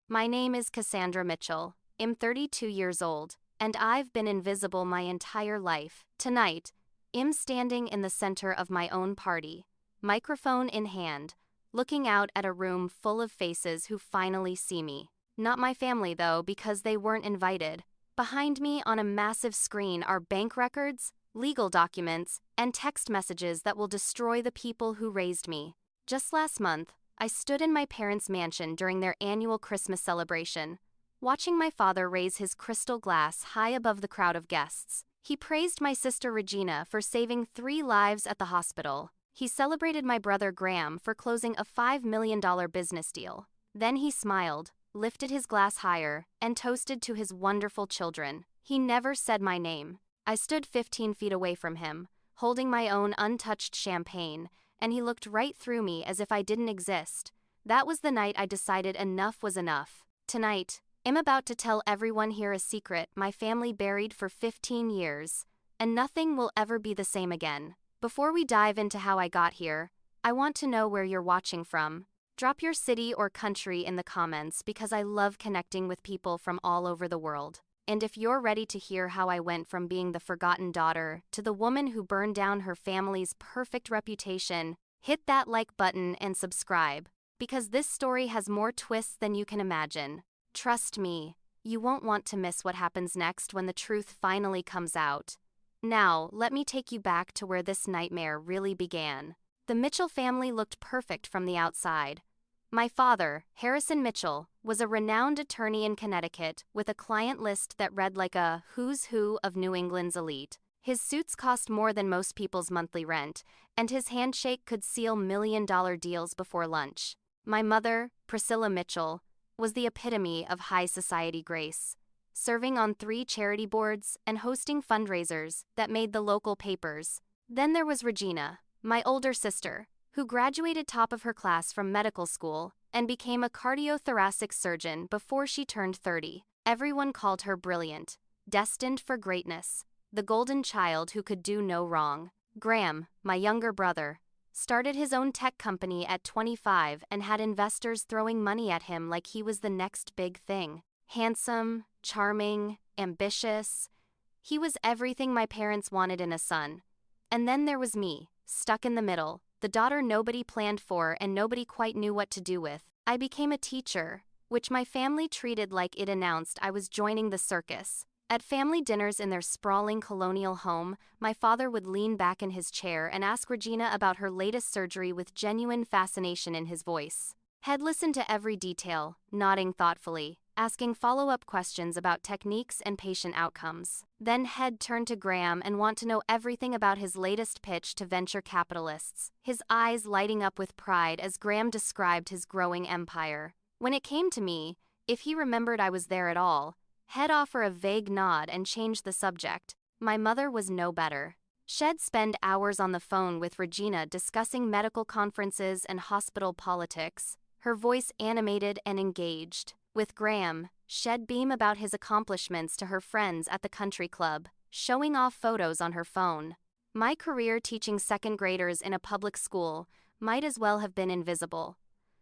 My name is Cassandra Mitchell. I'm 32 years old, and I've been invisible my entire life. Tonight, I'm standing in the center of my own party, microphone in hand, looking out at a room full of faces who finally see me. Not my family, though, because they weren't invited. Behind me on a massive screen are bank records, legal documents, and text messages that will destroy the people who raised me. Just last month, I stood in my parents' mansion during their annual Christmas celebration, watching my father raise his crystal glass high above the crowd of guests. He praised my sister Regina for saving 3 lives at the hospital. He celebrated my brother Graham for closing a $5 million business deal. Then he smiled, lifted his glass higher, and toasted to his wonderful children. He never said my name. I stood 15 feet away from him, holding my own untouched champagne, and he looked right through me as if I didn't exist. That was the night I decided enough was enough. Tonight, I'm about to tell everyone here a secret my family buried for 15 years, and nothing will ever be the same again. Before we dive into how I got here, I want to know where you're watching from. Drop your city or country in the comments because I love connecting with people from all over the world. And if you're ready to hear how I went from being the forgotten daughter to the woman who burned down her family's perfect reputation, hit that like button and subscribe, because this story has more twists than you can imagine. Trust me, you won't want to miss what happens next when the truth finally comes out. Now, let me take you back to where this nightmare really began. The Mitchell family looked perfect from the outside. My father, Harrison Mitchell, was a renowned attorney in Connecticut with a client list that read like a who's who of New England's elite. His suits cost more than most people's monthly rent, and his handshake could seal million-dollar deals before lunch. My mother, Priscilla Mitchell, was the epitome of high society grace, serving on 3 charity boards and hosting fundraisers that made the local papers. Then there was Regina, my older sister, who graduated top of her class from medical school and became a cardiothoracic surgeon before she turned 30. Everyone called her brilliant, destined for greatness, the golden child who could do no wrong. Graham, my younger brother, started his own tech company at 25 and had investors throwing money at him like he was the next big thing. Handsome, charming, ambitious. He was everything my parents wanted in a son. And then there was me, stuck in the middle, the daughter nobody planned for and nobody quite knew what to do with. I became a teacher, which my family treated like it announced I was joining the circus. At family dinners in their sprawling colonial home, my father would lean back in his chair and ask Regina about her latest surgery with genuine fascination in his voice. He'd listen to every detail, nodding thoughtfully, asking follow-up questions about techniques and patient outcomes. Then he'd turn to Graham and want to know everything about his latest pitch to venture capitalists, his eyes lighting up with pride as Graham described his growing empire. When it came to me, if he remembered I was there at all, he'd offer a vague nod and change the subject. My mother was no better. She'd spend hours on the phone with Regina discussing medical conferences and hospital politics, her voice animated and engaged. With Graham, she'd beam about his accomplishments to her friends at the country club, showing off photos on her phone. My career teaching second graders in a public school might as well have been invisible.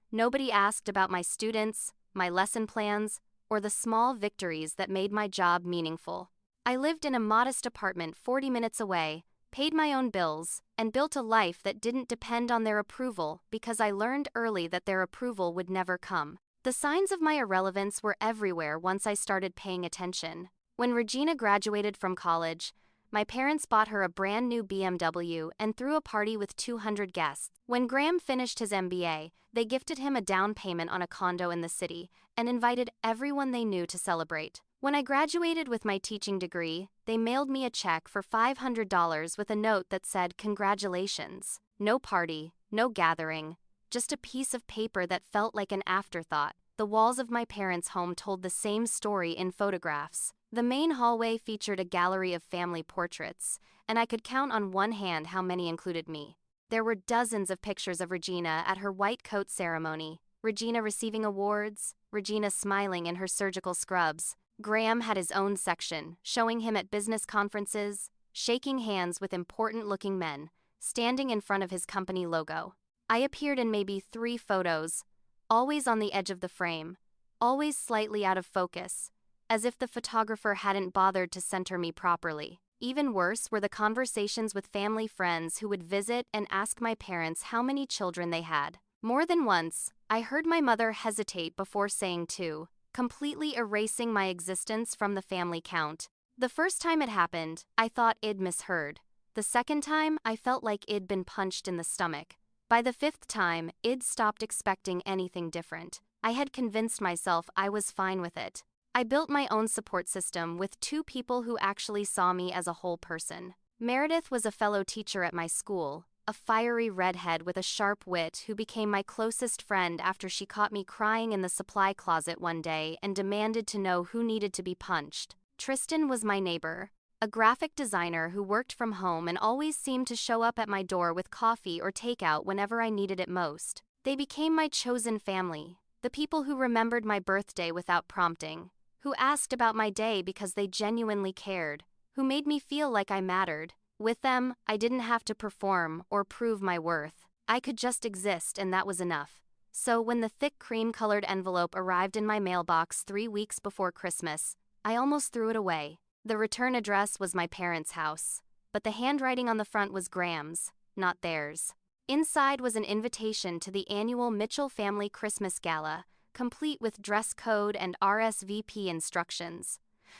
Nobody asked about my students, my lesson plans, or the small victories that made my job meaningful. I lived in a modest apartment 40 minutes away, paid my own bills, and built a life that didn't depend on their approval because I learned early that their approval would never come. The signs of my irrelevance were everywhere once I started paying attention. When Regina graduated from college, my parents bought her a brand new BMW and threw a party with 200 guests. When Graham finished his MBA, they gifted him a down payment on a condo in the city and invited everyone they knew to celebrate. When I graduated with my teaching degree, they mailed me a check for $500 with a note that said, "Congratulations." No party, no gathering, just a piece of paper that felt like an afterthought. The walls of my parents' home told the same story in photographs. The main hallway featured a gallery of family portraits, and I could count on one hand how many included me. There were dozens of pictures of Regina at her white coat ceremony, Regina receiving awards, Regina smiling in her surgical scrubs. Graham had his own section, showing him at business conferences, shaking hands with important-looking men, standing in front of his company logo. I appeared in maybe 3 photos, always on the edge of the frame, always slightly out of focus, as if the photographer hadn't bothered to center me properly. Even worse were the conversations with family friends who would visit and ask my parents how many children they had. More than once, I heard my mother hesitate before saying two, completely erasing my existence from the family count. The first time it happened, I thought I'd misheard. The second time, I felt like I'd been punched in the stomach. By the fifth time, I'd stopped expecting anything different. I had convinced myself I was fine with it. I built my own support system with two people who actually saw me as a whole person. Meredith was a fellow teacher at my school, a fiery redhead with a sharp wit who became my closest friend after she caught me crying in the supply closet one day and demanded to know who needed to be punched. Tristan was my neighbor, a graphic designer who worked from home and always seemed to show up at my door with coffee or takeout whenever I needed it most. They became my chosen family, the people who remembered my birthday without prompting, who asked about my day because they genuinely cared, who made me feel like I mattered. With them, I didn't have to perform or prove my worth. I could just exist, and that was enough. So when the thick cream-colored envelope arrived in my mailbox 3 weeks before Christmas, I almost threw it away. The return address was my parents' house, but the handwriting on the front was Graham's, not theirs. Inside was an invitation to the annual Mitchell Family Christmas Gala, complete with dress code and RSVP instructions.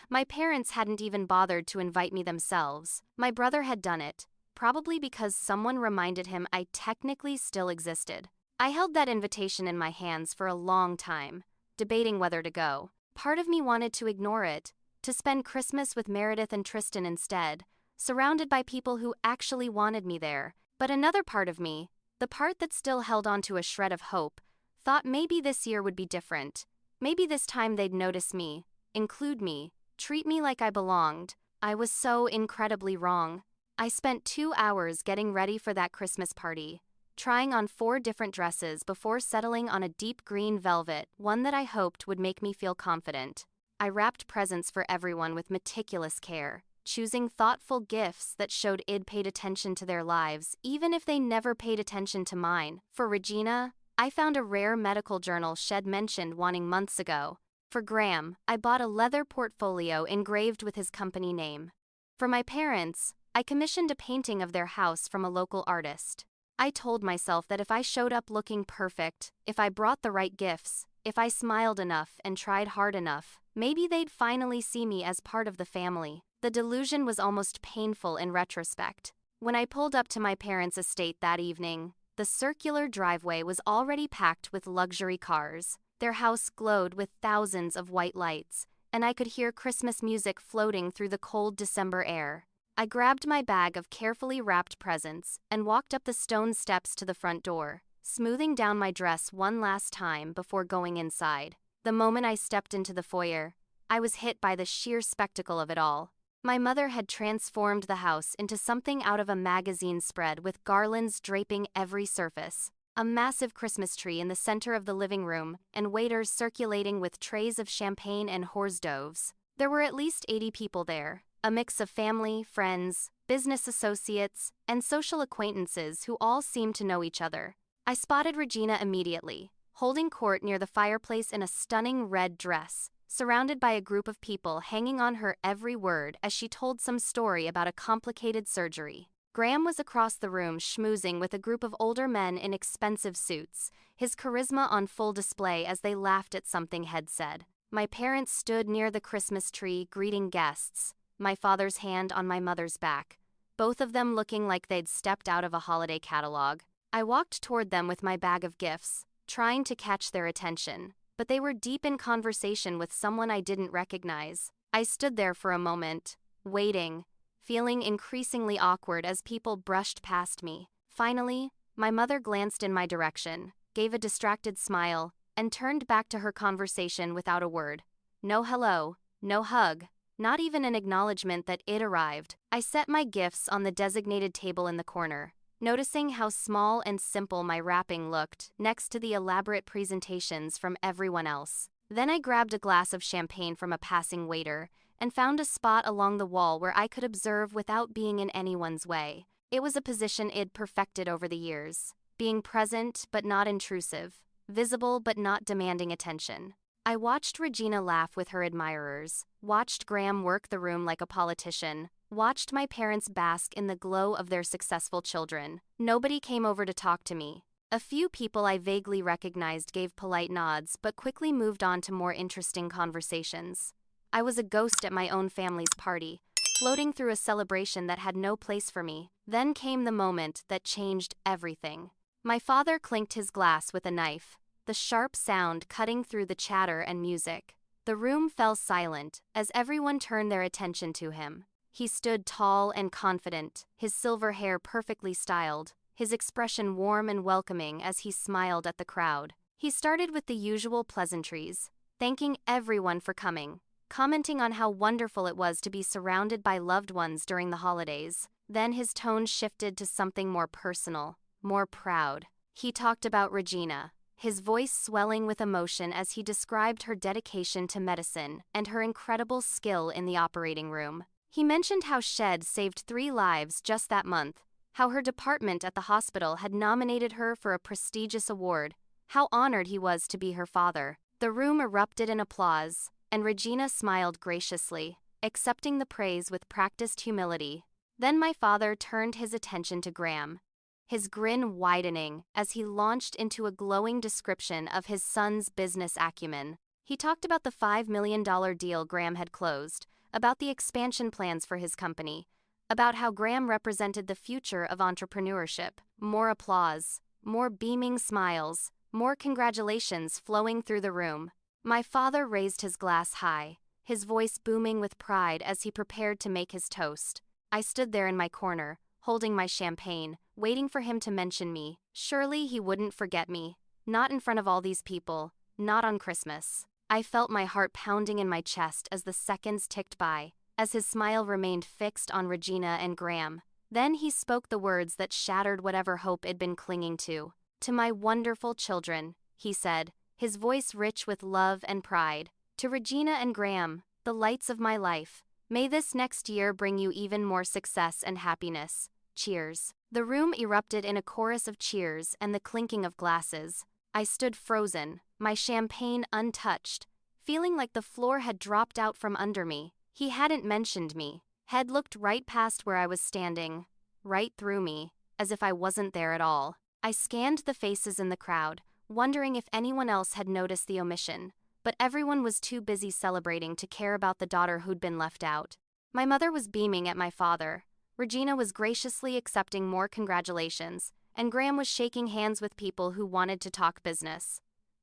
My parents hadn't even bothered to invite me themselves. My brother had done it, probably because someone reminded him I technically still existed. I held that invitation in my hands for a long time, debating whether to go. Part of me wanted to ignore it, to spend Christmas with Meredith and Tristan instead, surrounded by people who actually wanted me there. But another part of me, the part that still held on to a shred of hope, thought maybe this year would be different. Maybe this time they'd notice me, include me, treat me like I belonged. I was so incredibly wrong. I spent 2 hours getting ready for that Christmas party, trying on 4 different dresses before settling on a deep green velvet, one that I hoped would make me feel confident. I wrapped presents for everyone with meticulous care, choosing thoughtful gifts that showed I'd paid attention to their lives, even if they never paid attention to mine. For Regina, I found a rare medical journal she'd mentioned wanting months ago. For Graham, I bought a leather portfolio engraved with his company name. For my parents, I commissioned a painting of their house from a local artist. I told myself that if I showed up looking perfect, if I brought the right gifts, if I smiled enough and tried hard enough, maybe they'd finally see me as part of the family. The delusion was almost painful in retrospect. When I pulled up to my parents' estate that evening, the circular driveway was already packed with luxury cars. Their house glowed with thousands of white lights, and I could hear Christmas music floating through the cold December air. I grabbed my bag of carefully wrapped presents and walked up the stone steps to the front door, smoothing down my dress one last time before going inside. The moment I stepped into the foyer, I was hit by the sheer spectacle of it all. My mother had transformed the house into something out of a magazine spread with garlands draping every surface, a massive Christmas tree in the center of the living room, and waiters circulating with trays of champagne and hors d'oeuvres. There were at least 80 people there, a mix of family, friends, business associates, and social acquaintances who all seemed to know each other. I spotted Regina immediately, holding court near the fireplace in a stunning red dress, surrounded by a group of people hanging on her every word as she told some story about a complicated surgery. Graham was across the room schmoozing with a group of older men in expensive suits, his charisma on full display as they laughed at something Head said. My parents stood near the Christmas tree greeting guests, my father's hand on my mother's back, both of them looking like they'd stepped out of a holiday catalog. I walked toward them with my bag of gifts, trying to catch their attention, but they were deep in conversation with someone I didn't recognize. I stood there for a moment, waiting, feeling increasingly awkward as people brushed past me. Finally, my mother glanced in my direction, gave a distracted smile, and turned back to her conversation without a word. No hello, no hug, not even an acknowledgement that it arrived. I set my gifts on the designated table in the corner, noticing how small and simple my wrapping looked next to the elaborate presentations from everyone else. Then I grabbed a glass of champagne from a passing waiter and found a spot along the wall where I could observe without being in anyone's way. It was a position I'd perfected over the years, being present but not intrusive, visible but not demanding attention. I watched Regina laugh with her admirers, watched Graham work the room like a politician, watched my parents bask in the glow of their successful children. Nobody came over to talk to me. A few people I vaguely recognized gave polite nods but quickly moved on to more interesting conversations. I was a ghost at my own family's party, floating through a celebration that had no place for me. Then came the moment that changed everything. My father clinked his glass with a knife, the sharp sound cutting through the chatter and music. The room fell silent as everyone turned their attention to him. He stood tall and confident, his silver hair perfectly styled, his expression warm and welcoming as he smiled at the crowd. He started with the usual pleasantries, thanking everyone for coming, commenting on how wonderful it was to be surrounded by loved ones during the holidays. Then his tone shifted to something more personal, more proud. He talked about Regina, his voice swelling with emotion as he described her dedication to medicine and her incredible skill in the operating room. He mentioned how Shed saved 3 lives just that month, how her department at the hospital had nominated her for a prestigious award, how honored he was to be her father. The room erupted in applause, and Regina smiled graciously, accepting the praise with practiced humility. Then my father turned his attention to Graham, his grin widening as he launched into a glowing description of his son's business acumen. He talked about the $5 million deal Graham had closed, about the expansion plans for his company, about how Graham represented the future of entrepreneurship. More applause, more beaming smiles, more congratulations flowing through the room. My father raised his glass high, his voice booming with pride as he prepared to make his toast. I stood there in my corner, holding my champagne, waiting for him to mention me. Surely he wouldn't forget me. Not in front of all these people, not on Christmas. I felt my heart pounding in my chest as the seconds ticked by, as his smile remained fixed on Regina and Graham. Then he spoke the words that shattered whatever hope I'd been clinging to. "To my wonderful children," he said, his voice rich with love and pride. "To Regina and Graham, the lights of my life. May this next year bring you even more success and happiness. Cheers." The room erupted in a chorus of cheers and the clinking of glasses. I stood frozen, my champagne untouched, feeling like the floor had dropped out from under me. He hadn't mentioned me. Had looked right past where I was standing, right through me, as if I wasn't there at all. I scanned the faces in the crowd, wondering if anyone else had noticed the omission, but everyone was too busy celebrating to care about the daughter who'd been left out. My mother was beaming at my father. Regina was graciously accepting more congratulations, and Graham was shaking hands with people who wanted to talk business.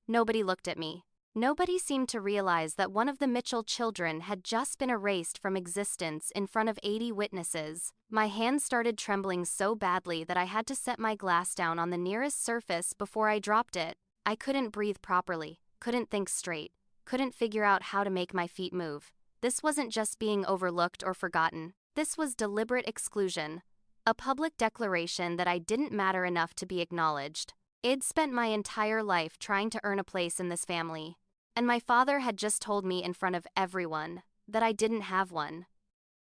Nobody looked at me. Nobody seemed to realize that one of the Mitchell children had just been erased from existence in front of 80 witnesses. My hands started trembling so badly that I had to set my glass down on the nearest surface before I dropped it. I couldn't breathe properly, couldn't think straight, couldn't figure out how to make my feet move. This wasn't just being overlooked or forgotten. This was deliberate exclusion, a public declaration that I didn't matter enough to be acknowledged. I'd spent my entire life trying to earn a place in this family, and my father had just told me in front of everyone that I didn't have one.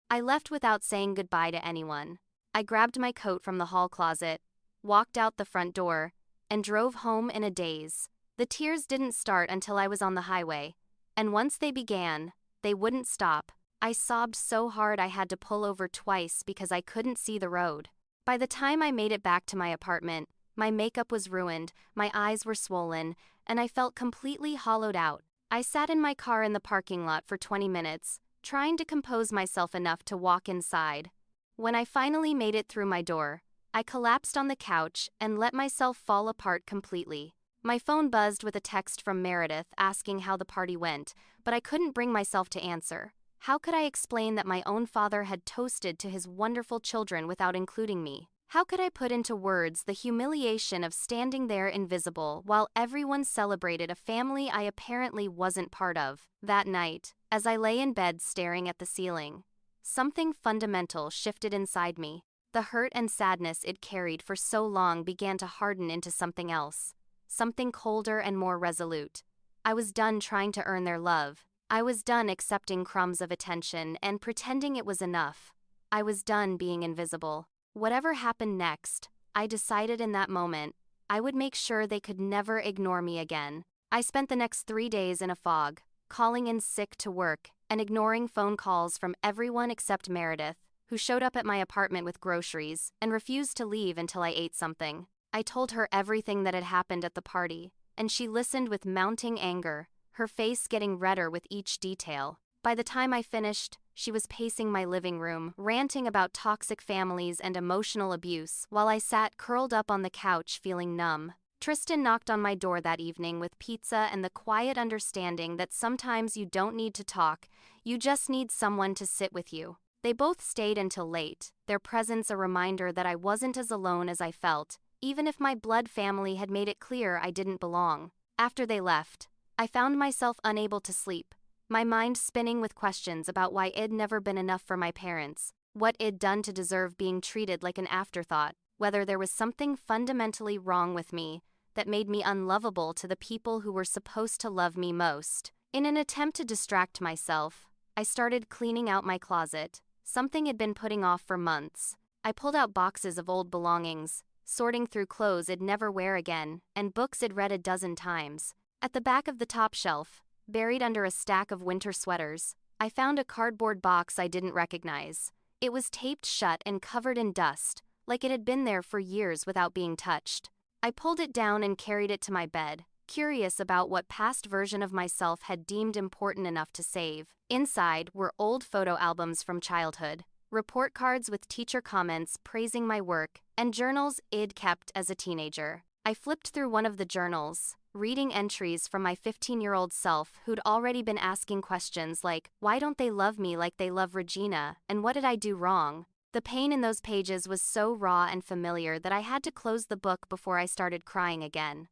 I left without saying goodbye to anyone. I grabbed my coat from the hall closet, walked out the front door, and drove home in a daze. The tears didn't start until I was on the highway, and once they began, they wouldn't stop. I sobbed so hard I had to pull over twice because I couldn't see the road. By the time I made it back to my apartment, my makeup was ruined, my eyes were swollen, and I felt completely hollowed out. I sat in my car in the parking lot for 20 minutes, trying to compose myself enough to walk inside. When I finally made it through my door, I collapsed on the couch and let myself fall apart completely. My phone buzzed with a text from Meredith asking how the party went, but I couldn't bring myself to answer. How could I explain that my own father had toasted to his wonderful children without including me? How could I put into words the humiliation of standing there invisible while everyone celebrated a family I apparently wasn't part of? That night, as I lay in bed staring at the ceiling, something fundamental shifted inside me. The hurt and sadness it carried for so long began to harden into something else, something colder and more resolute. I was done trying to earn their love. I was done accepting crumbs of attention and pretending it was enough. I was done being invisible. Whatever happened next, I decided in that moment, I would make sure they could never ignore me again. I spent the next 3 days in a fog, calling in sick to work and ignoring phone calls from everyone except Meredith, who showed up at my apartment with groceries and refused to leave until I ate something. I told her everything that had happened at the party, and she listened with mounting anger, her face getting redder with each detail. By the time I finished, she was pacing my living room, ranting about toxic families and emotional abuse, while I sat curled up on the couch feeling numb. Tristan knocked on my door that evening with pizza and the quiet understanding that sometimes you don't need to talk, you just need someone to sit with you. They both stayed until late, their presence a reminder that I wasn't as alone as I felt, even if my blood family had made it clear I didn't belong. After they left, I found myself unable to sleep, my mind spinning with questions about why it'd never been enough for my parents, what it'd done to deserve being treated like an afterthought, whether there was something fundamentally wrong with me that made me unlovable to the people who were supposed to love me most. In an attempt to distract myself, I started cleaning out my closet, something I'd been putting off for months. I pulled out boxes of old belongings, sorting through clothes I'd never wear again, and books I'd read a dozen times. At the back of the top shelf, buried under a stack of winter sweaters, I found a cardboard box I didn't recognize. It was taped shut and covered in dust, like it had been there for years without being touched. I pulled it down and carried it to my bed, curious about what past version of myself had deemed important enough to save. Inside were old photo albums from childhood, report cards with teacher comments praising my work, and journals I'd kept as a teenager. I flipped through one of the journals, reading entries from my 15-year-old self who'd already been asking questions like, why don't they love me like they love Regina, and what did I do wrong? The pain in those pages was so raw and familiar that I had to close the book before I started crying again.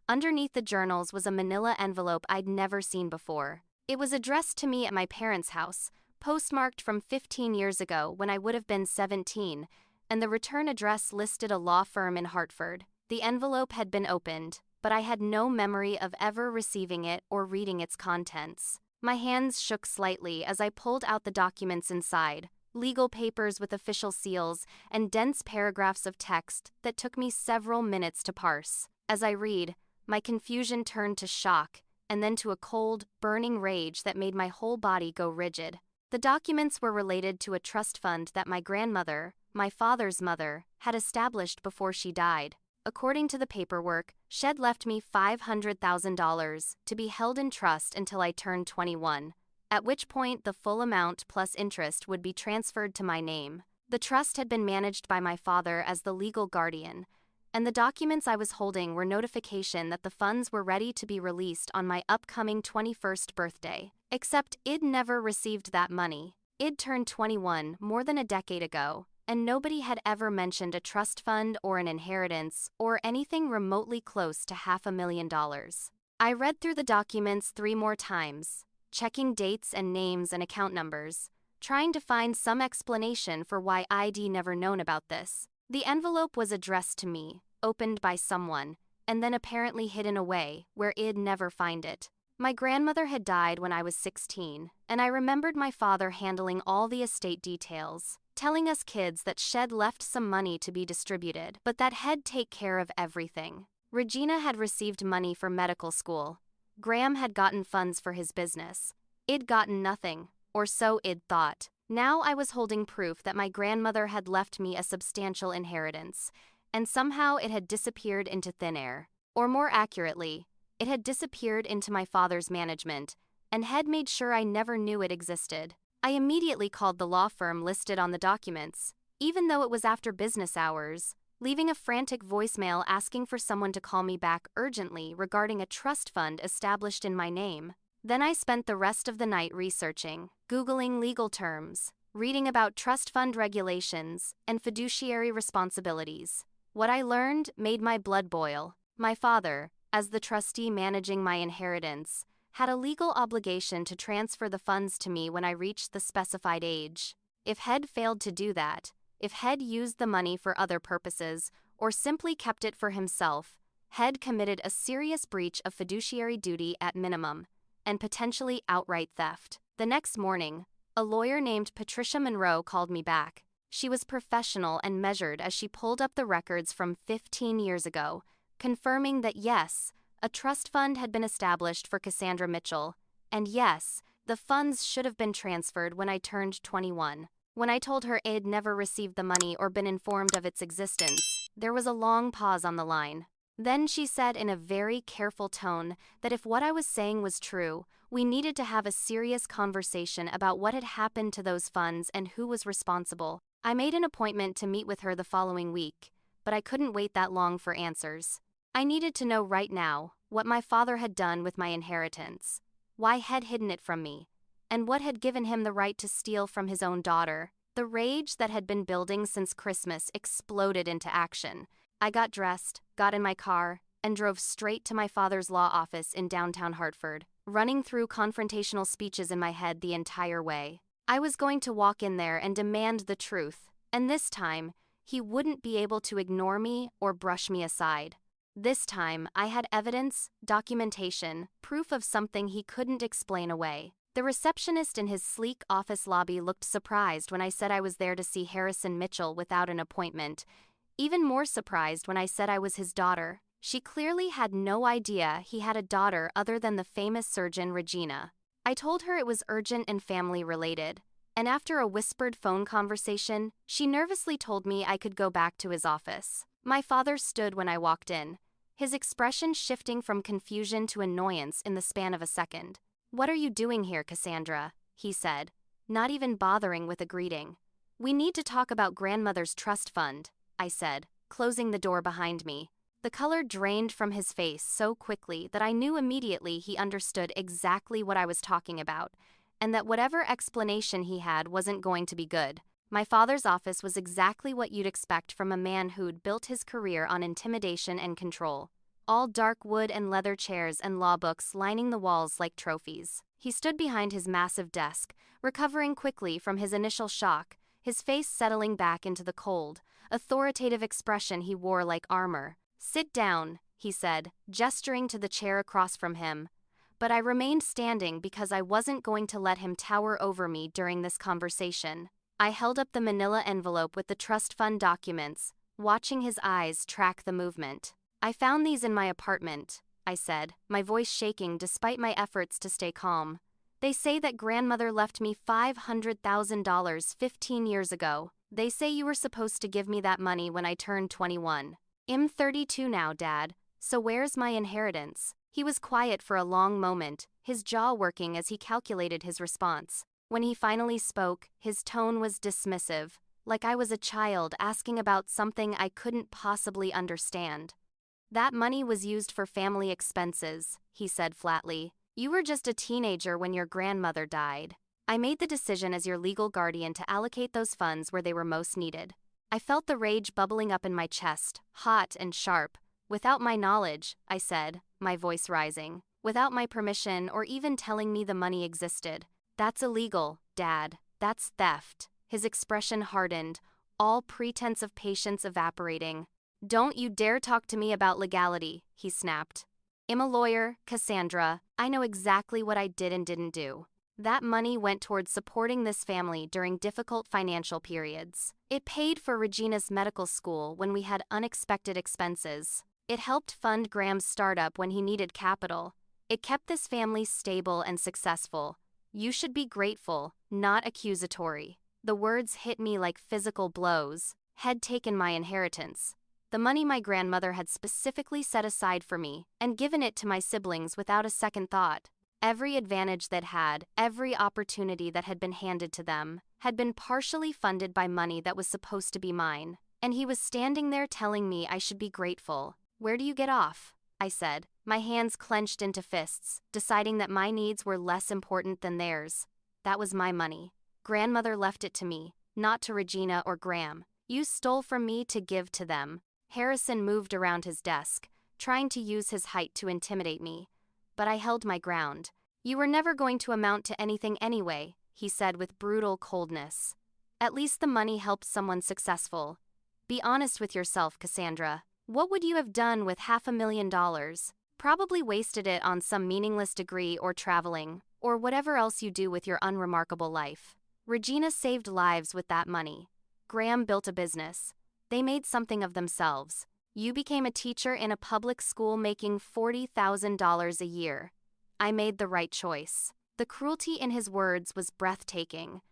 Underneath the journals was a manila envelope I'd never seen before. It was addressed to me at my parents' house, postmarked from 15 years ago when I would have been 17, and the return address listed a law firm in Hartford. The envelope had been opened, but I had no memory of ever receiving it or reading its contents. My hands shook slightly as I pulled out the documents inside, legal papers with official seals and dense paragraphs of text that took me several minutes to parse. As I read, my confusion turned to shock and then to a cold, burning rage that made my whole body go rigid. The documents were related to a trust fund that my grandmother, my father's mother, had established before she died. According to the paperwork, she'd left me $500,000 to be held in trust until I turned 21, at which point the full amount plus interest would be transferred to my name. The trust had been managed by my father as the legal guardian, and the documents I was holding were notification that the funds were ready to be released on my upcoming 21st birthday. Except I'd never received that money. I'd turned 21 more than a decade ago, and nobody had ever mentioned a trust fund or an inheritance or anything remotely close to $500,000. I read through the documents 3 more times, checking dates and names and account numbers, trying to find some explanation for why I'd never known about this. The envelope was addressed to me, opened by someone, and then apparently hidden away where I'd never find it. My grandmother had died when I was 16, and I remembered my father handling all the estate details, telling us kids that she'd left some money to be distributed, but that he'd take care of everything. Regina had received money for medical school. Graham had gotten funds for his business. I'd gotten nothing, or so I'd thought. Now I was holding proof that my grandmother had left me a substantial inheritance, and somehow it had disappeared into thin air. Or more accurately, it had disappeared into my father's management, and had made sure I never knew it existed. I immediately called the law firm listed on the documents, even though it was after business hours, leaving a frantic voicemail asking for someone to call me back urgently regarding a trust fund established in my name. Then I spent the rest of the night researching, Googling legal terms, reading about trust fund regulations and fiduciary responsibilities. What I learned made my blood boil. My father, as the trustee managing my inheritance, had a legal obligation to transfer the funds to me when I reached the specified age. If he'd failed to do that, if he'd used the money for other purposes, or simply kept it for himself, he'd committed a serious breach of fiduciary duty at minimum, and potentially outright theft. The next morning, a lawyer named Patricia Monroe called me back. She was professional and measured as she pulled up the records from 15 years ago, confirming that yes, A trust fund had been established for Cassandra Mitchell, and yes, the funds should have been transferred when I turned 21. When I told her I'd never received the money or been informed of its existence, there was a long pause on the line. Then she said in a very careful tone that if what I was saying was true, we needed to have a serious conversation about what had happened to those funds and who was responsible. I made an appointment to meet with her the following week, but I couldn't wait that long for answers. I needed to know right now what my father had done with my inheritance, why had hidden it from me, and what had given him the right to steal from his own daughter. The rage that had been building since Christmas exploded into action. I got dressed, got in my car, and drove straight to my father's law office in downtown Hartford, running through confrontational speeches in my head the entire way. I was going to walk in there and demand the truth, and this time, he wouldn't be able to ignore me or brush me aside. This time, I had evidence, documentation, proof of something he couldn't explain away. The receptionist in his sleek office lobby looked surprised when I said I was there to see Harrison Mitchell without an appointment. Even more surprised when I said I was his daughter. She clearly had no idea he had a daughter other than the famous surgeon Regina. I told her it was urgent and family-related, and after a whispered phone conversation, she nervously told me I could go back to his office. My father stood when I walked in, his expression shifting from confusion to annoyance in the span of a second. "What are you doing here, Cassandra?" he said, not even bothering with a greeting. "We need to talk about grandmother's trust fund," I said, closing the door behind me. The color drained from his face so quickly that I knew immediately he understood exactly what I was talking about, and that whatever explanation he had wasn't going to be good. My father's office was exactly what you'd expect from a man who'd built his career on intimidation and control. All dark wood and leather chairs and law books lining the walls like trophies. He stood behind his massive desk, recovering quickly from his initial shock, his face settling back into the cold, authoritative expression he wore like armor. "Sit down," he said, gesturing to the chair across from him. But I remained standing because I wasn't going to let him tower over me during this conversation. I held up the manila envelope with the trust fund documents, watching his eyes track the movement. "I found these in my apartment," I said, my voice shaking despite my efforts to stay calm. "They say that grandmother left me $500,000 15 years ago. They say you were supposed to give me that money when I turned 21. I'm 32 now, Dad, so where's my inheritance?" He was quiet for a long moment, his jaw working as he calculated his response. When he finally spoke, his tone was dismissive, like I was a child asking about something I couldn't possibly understand. "That money was used for family expenses," he said flatly. "You were just a teenager when your grandmother died. I made the decision as your legal guardian to allocate those funds where they were most needed." I felt the rage bubbling up in my chest, hot and sharp. "Without my knowledge," I said, my voice rising. "Without my permission or even telling me the money existed. That's illegal, Dad. That's theft." His expression hardened, all pretense of patience evaporating. "Don't you dare talk to me about legality," he snapped. "I'm a lawyer, Cassandra. I know exactly what I did and didn't do. That money went towards supporting this family during difficult financial periods. It paid for Regina's medical school when we had unexpected expenses. It helped fund Graham's startup when he needed capital. It kept this family stable and successful. You should be grateful, not accusatory." The words hit me like physical blows. Had taken my inheritance, the money my grandmother had specifically set aside for me, and given it to my siblings without a second thought. Every advantage they'd had, every opportunity that had been handed to them, had been partially funded by money that was supposed to be mine. And he was standing there telling me I should be grateful. "Where do you get off?" I said, my hands clenched into fists, deciding that my needs were less important than theirs. That was my money. Grandmother left it to me, not to Regina or Graham. You stole from me to give to them. Harrison moved around his desk, trying to use his height to intimidate me. But I held my ground. "You were never going to amount to anything anyway," he said with brutal coldness. "At least the money helped someone successful. Be honest with yourself, Cassandra. What would you have done with $500,000? Probably wasted it on some meaningless degree or traveling, or whatever else you do with your unremarkable life. Regina saved lives with that money. Graham built a business. They made something of themselves. You became a teacher in a public school making $40,000 a year. I made the right choice." The cruelty in his words was breathtaking.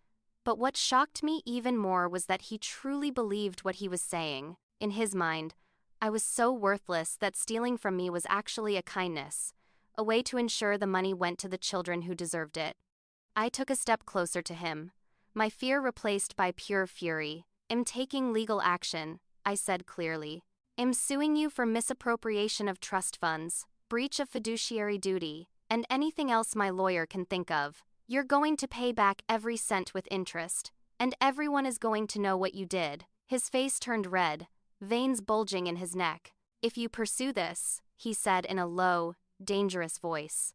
But what shocked me even more was that he truly believed what he was saying. In his mind, I was so worthless that stealing from me was actually a kindness, a way to ensure the money went to the children who deserved it. I took a step closer to him, my fear replaced by pure fury. "I'm taking legal action," I said clearly. "I'm suing you for misappropriation of trust funds, breach of fiduciary duty, and anything else my lawyer can think of. You're going to pay back every cent with interest, and everyone is going to know what you did." His face turned red, veins bulging in his neck. "If you pursue this," he said in a low, dangerous voice,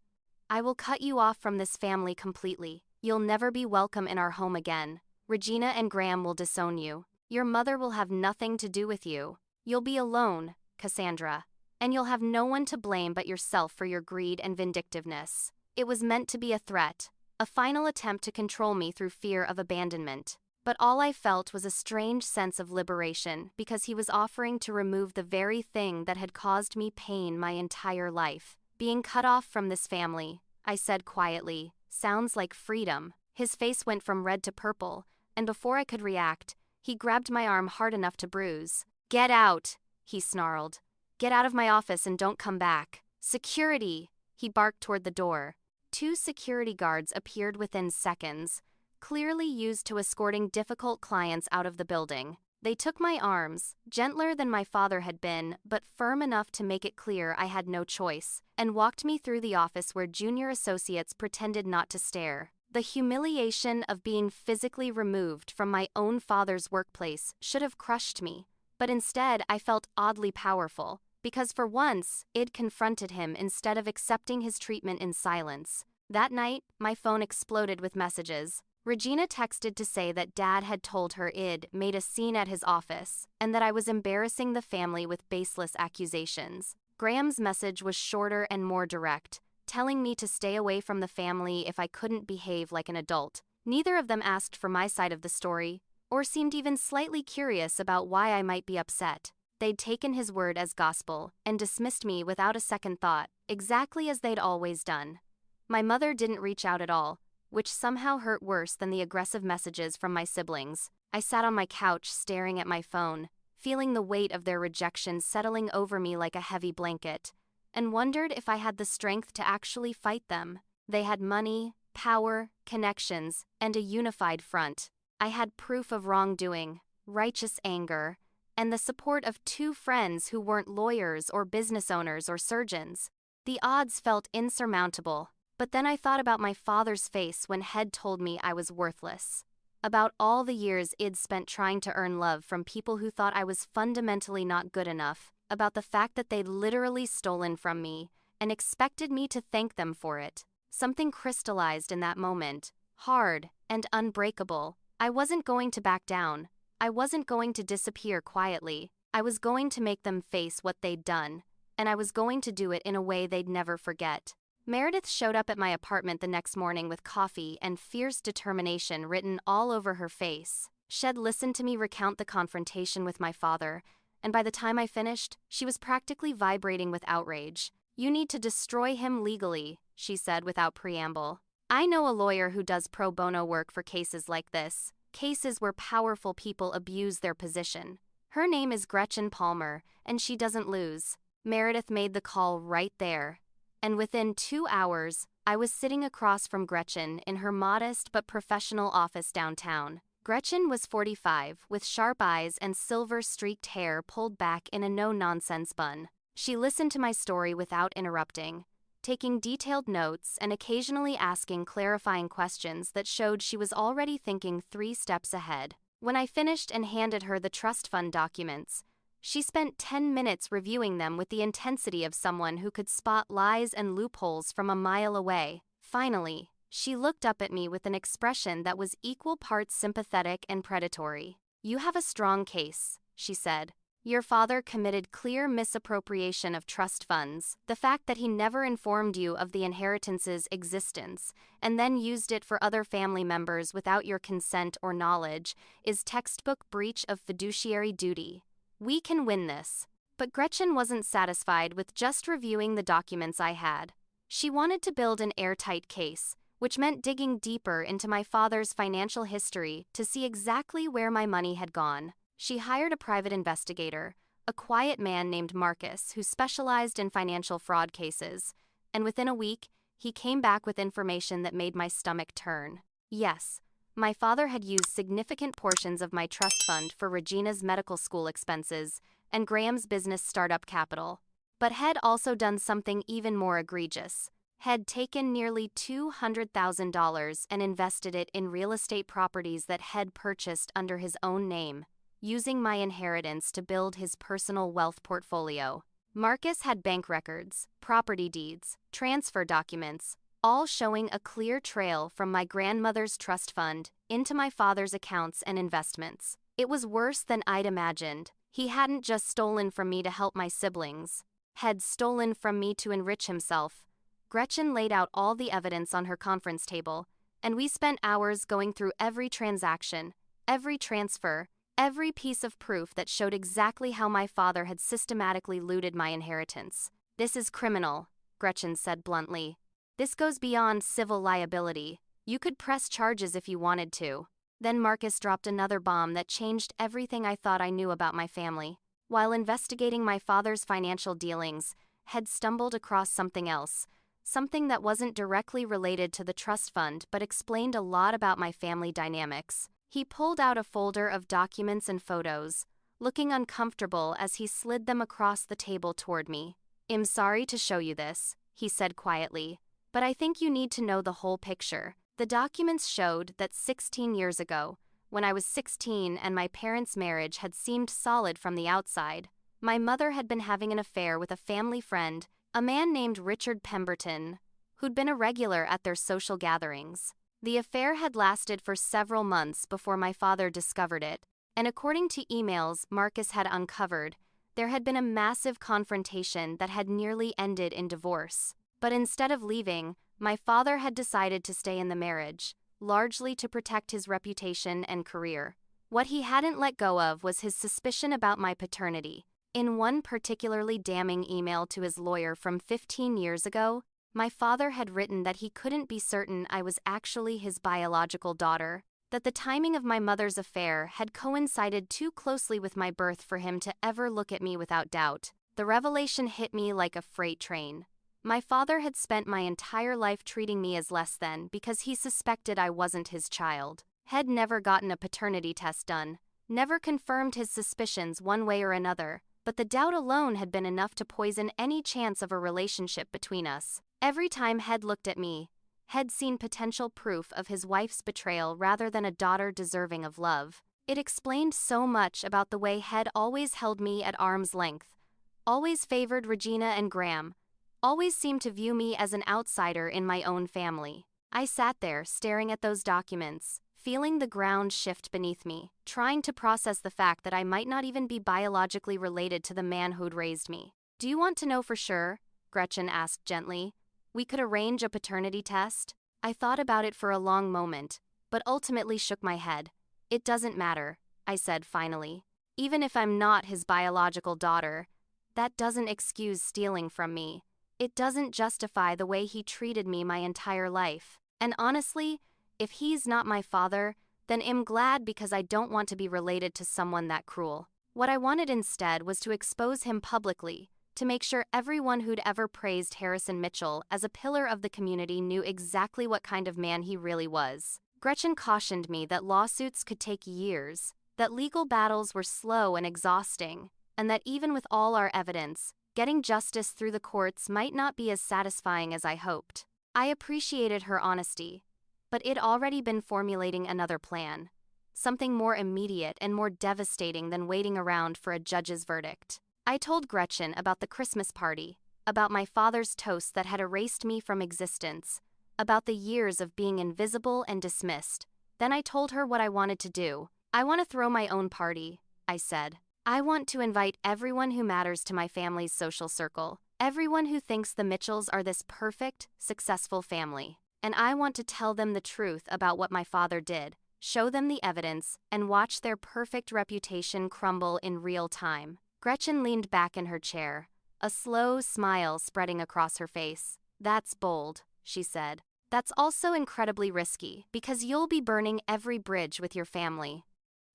"I will cut you off from this family completely. You'll never be welcome in our home again. Regina and Graham will disown you. Your mother will have nothing to do with you. You'll be alone, Cassandra, and you'll have no one to blame but yourself for your greed and vindictiveness." It was meant to be a threat, a final attempt to control me through fear of abandonment. But all I felt was a strange sense of liberation because he was offering to remove the very thing that had caused me pain my entire life. "Being cut off from this family," I said quietly, "sounds like freedom." His face went from red to purple, and before I could react, he grabbed my arm hard enough to bruise. "Get out," he snarled. "Get out of my office and don't come back." "Security!" He barked toward the door. 2 security guards appeared within seconds, clearly used to escorting difficult clients out of the building. They took my arms, gentler than my father had been, but firm enough to make it clear I had no choice, and walked me through the office where junior associates pretended not to stare. The humiliation of being physically removed from my own father's workplace should have crushed me, but instead I felt oddly powerful, because for once, I'd confronted him instead of accepting his treatment in silence. That night, my phone exploded with messages. Regina texted to say that Dad had told her I'd made a scene at his office, and that I was embarrassing the family with baseless accusations. Graham's message was shorter and more direct, telling me to stay away from the family if I couldn't behave like an adult. Neither of them asked for my side of the story, or seemed even slightly curious about why I might be upset. They'd taken his word as gospel, and dismissed me without a second thought, exactly as they'd always done. My mother didn't reach out at all, which somehow hurt worse than the aggressive messages from my siblings. I sat on my couch staring at my phone, feeling the weight of their rejection settling over me like a heavy blanket, and wondered if I had the strength to actually fight them. They had money, power, connections, and a unified front. I had proof of wrongdoing, righteous anger, and the support of 2 friends who weren't lawyers or business owners or surgeons. The odds felt insurmountable. But then I thought about my father's face when Head told me I was worthless. About all the years I'd spent trying to earn love from people who thought I was fundamentally not good enough. About the fact that they'd literally stolen from me and expected me to thank them for it. Something crystallized in that moment, hard and unbreakable. I wasn't going to back down. I wasn't going to disappear quietly. I was going to make them face what they'd done, and I was going to do it in a way they'd never forget. Meredith showed up at my apartment the next morning with coffee and fierce determination written all over her face. She'd listened to me recount the confrontation with my father, and by the time I finished, she was practically vibrating with outrage. "You need to destroy him legally," she said without preamble. "I know a lawyer who does pro bono work for cases like this, cases where powerful people abuse their position. Her name is Gretchen Palmer, and she doesn't lose." Meredith made the call right there. And within 2 hours, I was sitting across from Gretchen in her modest but professional office downtown. Gretchen was 45, with sharp eyes and silver-streaked hair pulled back in a no-nonsense bun. She listened to my story without interrupting, taking detailed notes and occasionally asking clarifying questions that showed she was already thinking 3 steps ahead. When I finished and handed her the trust fund documents, she spent 10 minutes reviewing them with the intensity of someone who could spot lies and loopholes from a mile away. Finally, she looked up at me with an expression that was equal parts sympathetic and predatory. "You have a strong case," she said. "Your father committed clear misappropriation of trust funds. The fact that he never informed you of the inheritance's existence and then used it for other family members without your consent or knowledge is textbook breach of fiduciary duty. We can win this. But Gretchen wasn't satisfied with just reviewing the documents I had. She wanted to build an airtight case, which meant digging deeper into my father's financial history to see exactly where my money had gone. She hired a private investigator, a quiet man named Marcus who specialized in financial fraud cases, and within a week, he came back with information that made my stomach turn. Yes, my father had used significant portions of my trust fund for Regina's medical school expenses and Graham's business startup capital. But had also done something even more egregious. Had taken nearly $200,000 and invested it in real estate properties that had purchased under his own name, using my inheritance to build his personal wealth portfolio. Marcus had bank records, property deeds, transfer documents, all showing a clear trail from my grandmother's trust fund into my father's accounts and investments. It was worse than I'd imagined. He hadn't just stolen from me to help my siblings, had stolen from me to enrich himself. Gretchen laid out all the evidence on her conference table, and we spent hours going through every transaction, every transfer, every piece of proof that showed exactly how my father had systematically looted my inheritance. "This is criminal," Gretchen said bluntly. "This goes beyond civil liability. You could press charges if you wanted to." Then Marcus dropped another bomb that changed everything I thought I knew about my family. While investigating my father's financial dealings, had stumbled across something else, something that wasn't directly related to the trust fund but explained a lot about my family dynamics. He pulled out a folder of documents and photos, looking uncomfortable as he slid them across the table toward me. "I'm sorry to show you this," he said quietly, "but I think you need to know the whole picture." The documents showed that 16 years ago, when I was 16 and my parents' marriage had seemed solid from the outside, my mother had been having an affair with a family friend, a man named Richard Pemberton, who'd been a regular at their social gatherings. The affair had lasted for several months before my father discovered it, and according to emails Marcus had uncovered, there had been a massive confrontation that had nearly ended in divorce. But instead of leaving, my father had decided to stay in the marriage, largely to protect his reputation and career. What he hadn't let go of was his suspicion about my paternity. In one particularly damning email to his lawyer from 15 years ago, my father had written that he couldn't be certain I was actually his biological daughter, that the timing of my mother's affair had coincided too closely with my birth for him to ever look at me without doubt. The revelation hit me like a freight train. My father had spent my entire life treating me as less than because he suspected I wasn't his child. Had never gotten a paternity test done, never confirmed his suspicions one way or another, but the doubt alone had been enough to poison any chance of a relationship between us. Every time Head looked at me, Head seen potential proof of his wife's betrayal rather than a daughter deserving of love. It explained so much about the way Head always held me at arm's length, always favored Regina and Graham, always seemed to view me as an outsider in my own family. I sat there staring at those documents, feeling the ground shift beneath me, trying to process the fact that I might not even be biologically related to the man who'd raised me. "Do you want to know for sure?" Gretchen asked gently. "We could arrange a paternity test." I thought about it for a long moment, but ultimately shook my head. "It doesn't matter," I said finally. "Even if I'm not his biological daughter, that doesn't excuse stealing from me. It doesn't justify the way he treated me my entire life. And honestly, if he's not my father, then I'm glad because I don't want to be related to someone that cruel." What I wanted instead was to expose him publicly, to make sure everyone who'd ever praised Harrison Mitchell as a pillar of the community knew exactly what kind of man he really was. Gretchen cautioned me that lawsuits could take years, that legal battles were slow and exhausting, and that even with all our evidence, getting justice through the courts might not be as satisfying as I hoped. I appreciated her honesty, but I'd already been formulating another plan, something more immediate and more devastating than waiting around for a judge's verdict. I told Gretchen about the Christmas party, about my father's toast that had erased me from existence, about the years of being invisible and dismissed. Then I told her what I wanted to do. "I want to throw my own party," I said. "I want to invite everyone who matters to my family's social circle, everyone who thinks the Mitchells are this perfect, successful family. And I want to tell them the truth about what my father did, show them the evidence, and watch their perfect reputation crumble in real time." Gretchen leaned back in her chair, a slow smile spreading across her face. "That's bold," she said. "That's also incredibly risky, because you'll be burning every bridge with your family.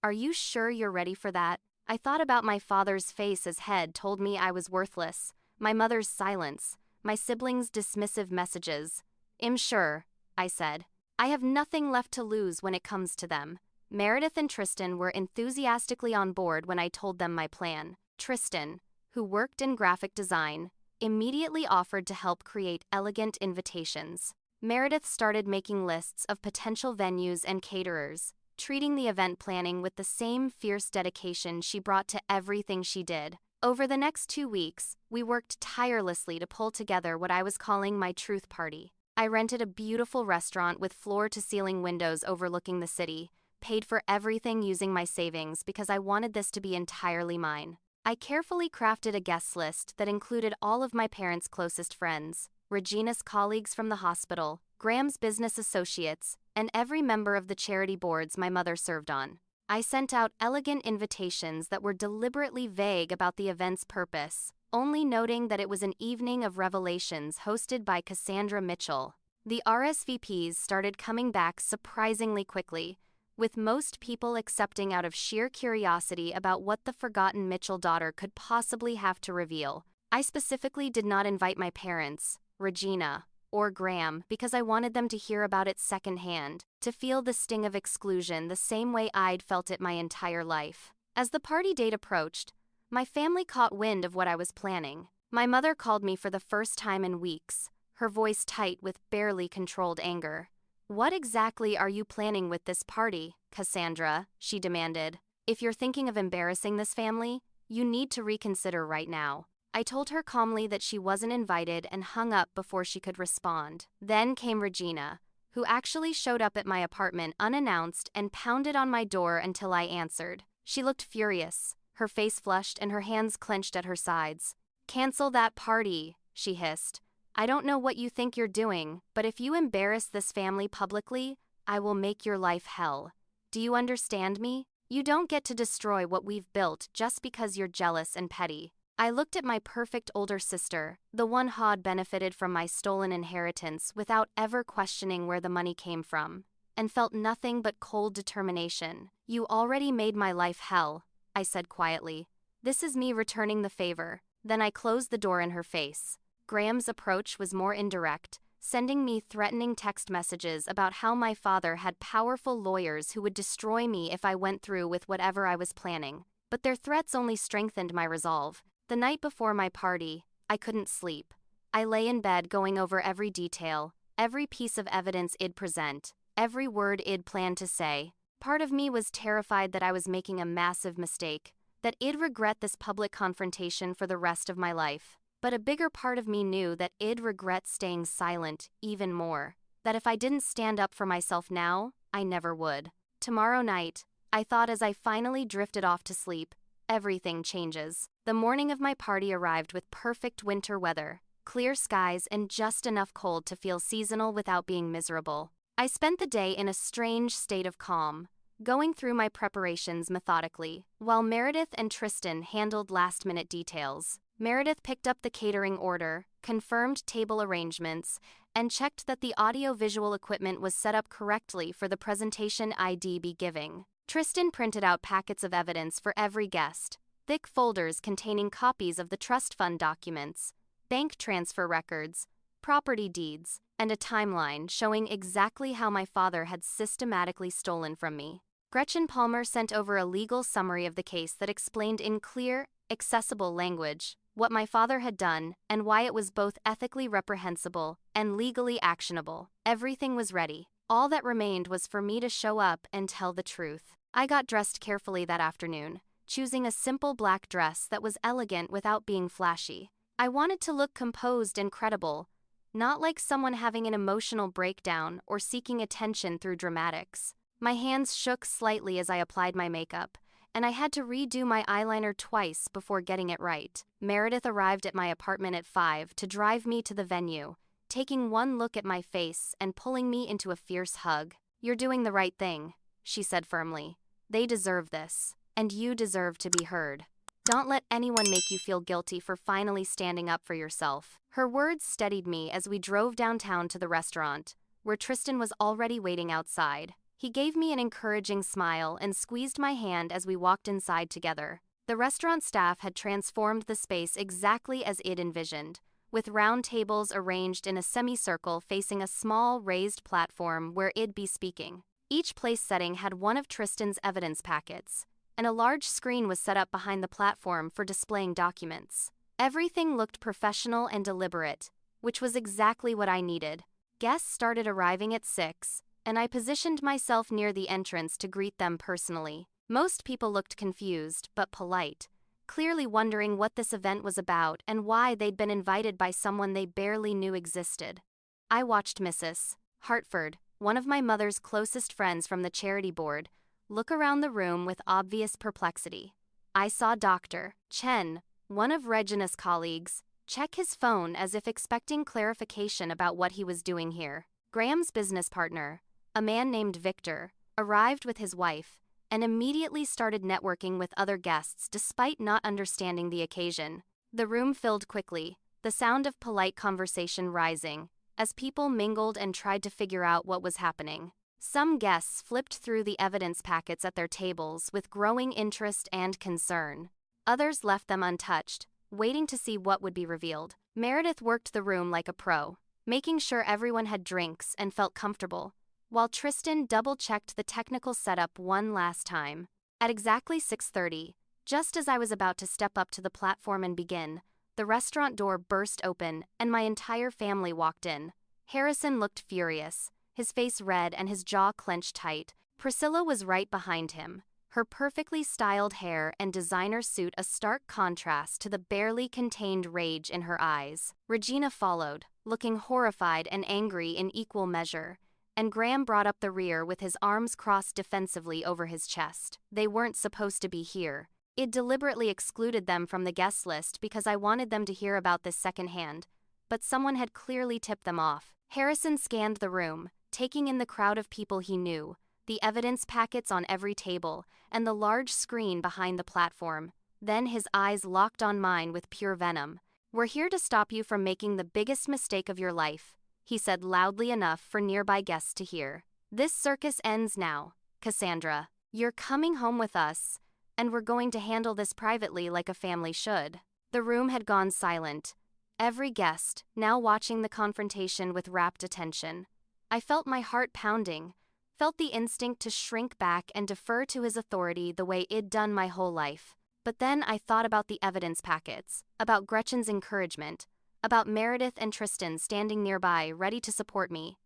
Are you sure you're ready for that?" I thought about my father's face as Head told me I was worthless, my mother's silence, my siblings' dismissive messages. "I'm sure," I said. "I have nothing left to lose when it comes to them." Meredith and Tristan were enthusiastically on board when I told them my plan. Tristan, who worked in graphic design, immediately offered to help create elegant invitations. Meredith started making lists of potential venues and caterers, treating the event planning with the same fierce dedication she brought to everything she did. Over the next 2 weeks, we worked tirelessly to pull together what I was calling my truth party. I rented a beautiful restaurant with floor-to-ceiling windows overlooking the city, paid for everything using my savings because I wanted this to be entirely mine. I carefully crafted a guest list that included all of my parents' closest friends, Regina's colleagues from the hospital, Graham's business associates, and every member of the charity boards my mother served on. I sent out elegant invitations that were deliberately vague about the event's purpose, only noting that it was an evening of revelations hosted by Cassandra Mitchell. The RSVPs started coming back surprisingly quickly, with most people accepting out of sheer curiosity about what the forgotten Mitchell daughter could possibly have to reveal. I specifically did not invite my parents, Regina, or Graham because I wanted them to hear about it secondhand, to feel the sting of exclusion the same way I'd felt it my entire life. As the party date approached, my family caught wind of what I was planning. My mother called me for the first time in weeks, her voice tight with barely controlled anger. "What exactly are you planning with this party, Cassandra?" she demanded. "If you're thinking of embarrassing this family, you need to reconsider right now." I told her calmly that she wasn't invited and hung up before she could respond. Then came Regina, who actually showed up at my apartment unannounced and pounded on my door until I answered. She looked furious, her face flushed and her hands clenched at her sides. "Cancel that party," she hissed. "I don't know what you think you're doing, but if you embarrass this family publicly, I will make your life hell. Do you understand me? You don't get to destroy what we've built just because you're jealous and petty." I looked at my perfect older sister, the one who'd benefited from my stolen inheritance without ever questioning where the money came from, and felt nothing but cold determination. "You already made my life hell," I said quietly. "This is me returning the favor." Then I closed the door in her face. Graham's approach was more indirect, sending me threatening text messages about how my father had powerful lawyers who would destroy me if I went through with whatever I was planning. But their threats only strengthened my resolve. The night before my party, I couldn't sleep. I lay in bed going over every detail, every piece of evidence I'd present, every word I'd planned to say. Part of me was terrified that I was making a massive mistake, that I'd regret this public confrontation for the rest of my life. But a bigger part of me knew that I'd regret staying silent even more, that if I didn't stand up for myself now, I never would. Tomorrow night, I thought as I finally drifted off to sleep, everything changes. The morning of my party arrived with perfect winter weather, clear skies and just enough cold to feel seasonal without being miserable. I spent the day in a strange state of calm, going through my preparations methodically, while Meredith and Tristan handled last-minute details. Meredith picked up the catering order, confirmed table arrangements, and checked that the audio-visual equipment was set up correctly for the presentation I'd be giving. Tristan printed out packets of evidence for every guest, thick folders containing copies of the trust fund documents, bank transfer records, property deeds, and a timeline showing exactly how my father had systematically stolen from me. Gretchen Palmer sent over a legal summary of the case that explained in clear, accessible language what my father had done and why it was both ethically reprehensible and legally actionable. Everything was ready. All that remained was for me to show up and tell the truth. I got dressed carefully that afternoon, choosing a simple black dress that was elegant without being flashy. I wanted to look composed and credible, not like someone having an emotional breakdown or seeking attention through dramatics. My hands shook slightly as I applied my makeup, and I had to redo my eyeliner twice before getting it right. Meredith arrived at my apartment at 5 to drive me to the venue, taking one look at my face and pulling me into a fierce hug. "You're doing the right thing," she said firmly. "They deserve this, and you deserve to be heard." Don't let anyone make you feel guilty for finally standing up for yourself. Her words steadied me as we drove downtown to the restaurant, where Tristan was already waiting outside. He gave me an encouraging smile and squeezed my hand as we walked inside together. The restaurant staff had transformed the space exactly as Id envisioned, with round tables arranged in a semicircle facing a small raised platform where I'd be speaking. Each place setting had one of Tristan's evidence packets, and a large screen was set up behind the platform for displaying documents. Everything looked professional and deliberate, which was exactly what I needed. Guests started arriving at 6, and I positioned myself near the entrance to greet them personally. Most people looked confused, but polite, clearly wondering what this event was about and why they'd been invited by someone they barely knew existed. I watched Mrs. Hartford, one of my mother's closest friends from the charity board, look around the room with obvious perplexity. I saw Dr. Chen, one of Regina's colleagues, check his phone as if expecting clarification about what he was doing here. Graham's business partner, a man named Victor, arrived with his wife and immediately started networking with other guests despite not understanding the occasion. The room filled quickly, the sound of polite conversation rising, as people mingled and tried to figure out what was happening. Some guests flipped through the evidence packets at their tables with growing interest and concern. Others left them untouched, waiting to see what would be revealed. Meredith worked the room like a pro, making sure everyone had drinks and felt comfortable, while Tristan double-checked the technical setup one last time. At exactly 6:30, just as I was about to step up to the platform and begin, the restaurant door burst open and my entire family walked in. Harrison looked furious, his face red and his jaw clenched tight. Priscilla was right behind him, her perfectly styled hair and designer suit a stark contrast to the barely contained rage in her eyes. Regina followed, looking horrified and angry in equal measure, and Graham brought up the rear with his arms crossed defensively over his chest. They weren't supposed to be here. It deliberately excluded them from the guest list because I wanted them to hear about this secondhand, but someone had clearly tipped them off. Harrison scanned the room, taking in the crowd of people he knew, the evidence packets on every table, and the large screen behind the platform. Then his eyes locked on mine with pure venom. "We're here to stop you from making the biggest mistake of your life," he said loudly enough for nearby guests to hear. "This circus ends now, Cassandra. You're coming home with us, and we're going to handle this privately like a family should." The room had gone silent, every guest now watching the confrontation with rapt attention. I felt my heart pounding, felt the instinct to shrink back and defer to his authority the way I'd done my whole life. But then I thought about the evidence packets, about Gretchen's encouragement, about Meredith and Tristan standing nearby, ready to support me.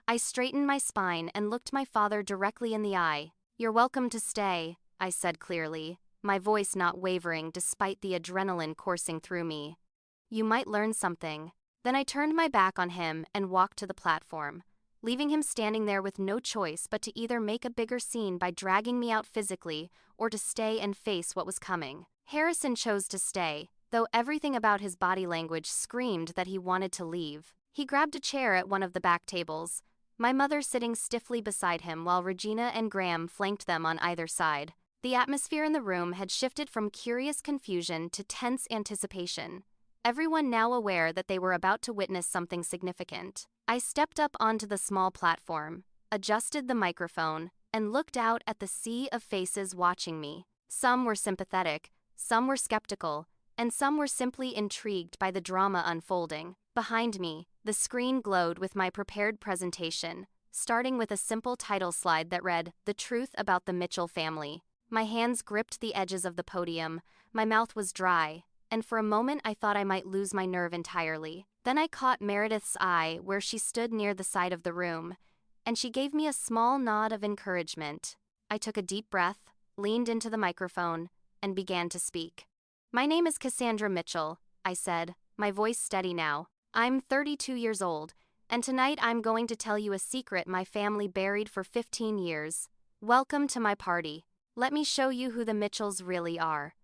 I straightened my spine and looked my father directly in the eye. "You're welcome to stay," I said clearly, my voice not wavering despite the adrenaline coursing through me. "You might learn something." Then I turned my back on him and walked to the platform, leaving him standing there with no choice but to either make a bigger scene by dragging me out physically or to stay and face what was coming. Harrison chose to stay, though everything about his body language screamed that he wanted to leave. He grabbed a chair at one of the back tables, my mother sitting stiffly beside him while Regina and Graham flanked them on either side. The atmosphere in the room had shifted from curious confusion to tense anticipation, everyone now aware that they were about to witness something significant. I stepped up onto the small platform, adjusted the microphone, and looked out at the sea of faces watching me. Some were sympathetic, some were skeptical, and some were simply intrigued by the drama unfolding. Behind me, the screen glowed with my prepared presentation, starting with a simple title slide that read, "The Truth About the Mitchell Family." My hands gripped the edges of the podium, my mouth was dry, and for a moment I thought I might lose my nerve entirely. Then I caught Meredith's eye where she stood near the side of the room, and she gave me a small nod of encouragement. I took a deep breath, leaned into the microphone, and began to speak. "My name is Cassandra Mitchell," I said, my voice steady now. "I'm 32 years old, and tonight I'm going to tell you a secret my family buried for 15 years. Welcome to my party. Let me show you who the Mitchells really are."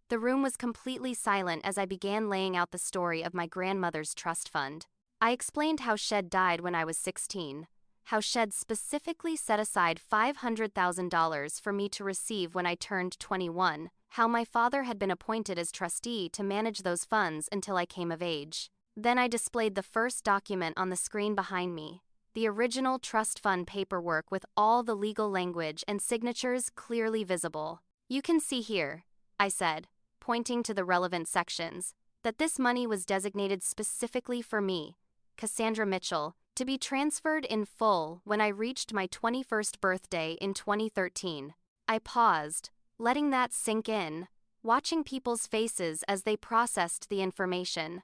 The room was completely silent as I began laying out the story of my grandmother's trust fund. I explained how Shed died when I was 16, how Shed specifically set aside $500,000 for me to receive when I turned 21, how my father had been appointed as trustee to manage those funds until I came of age. Then I displayed the first document on the screen behind me, the original trust fund paperwork with all the legal language and signatures clearly visible. You can see here, I said, pointing to the relevant sections, that this money was designated specifically for me, Cassandra Mitchell, to be transferred in full when I reached my 21st birthday in 2013. I paused, letting that sink in, watching people's faces as they processed the information.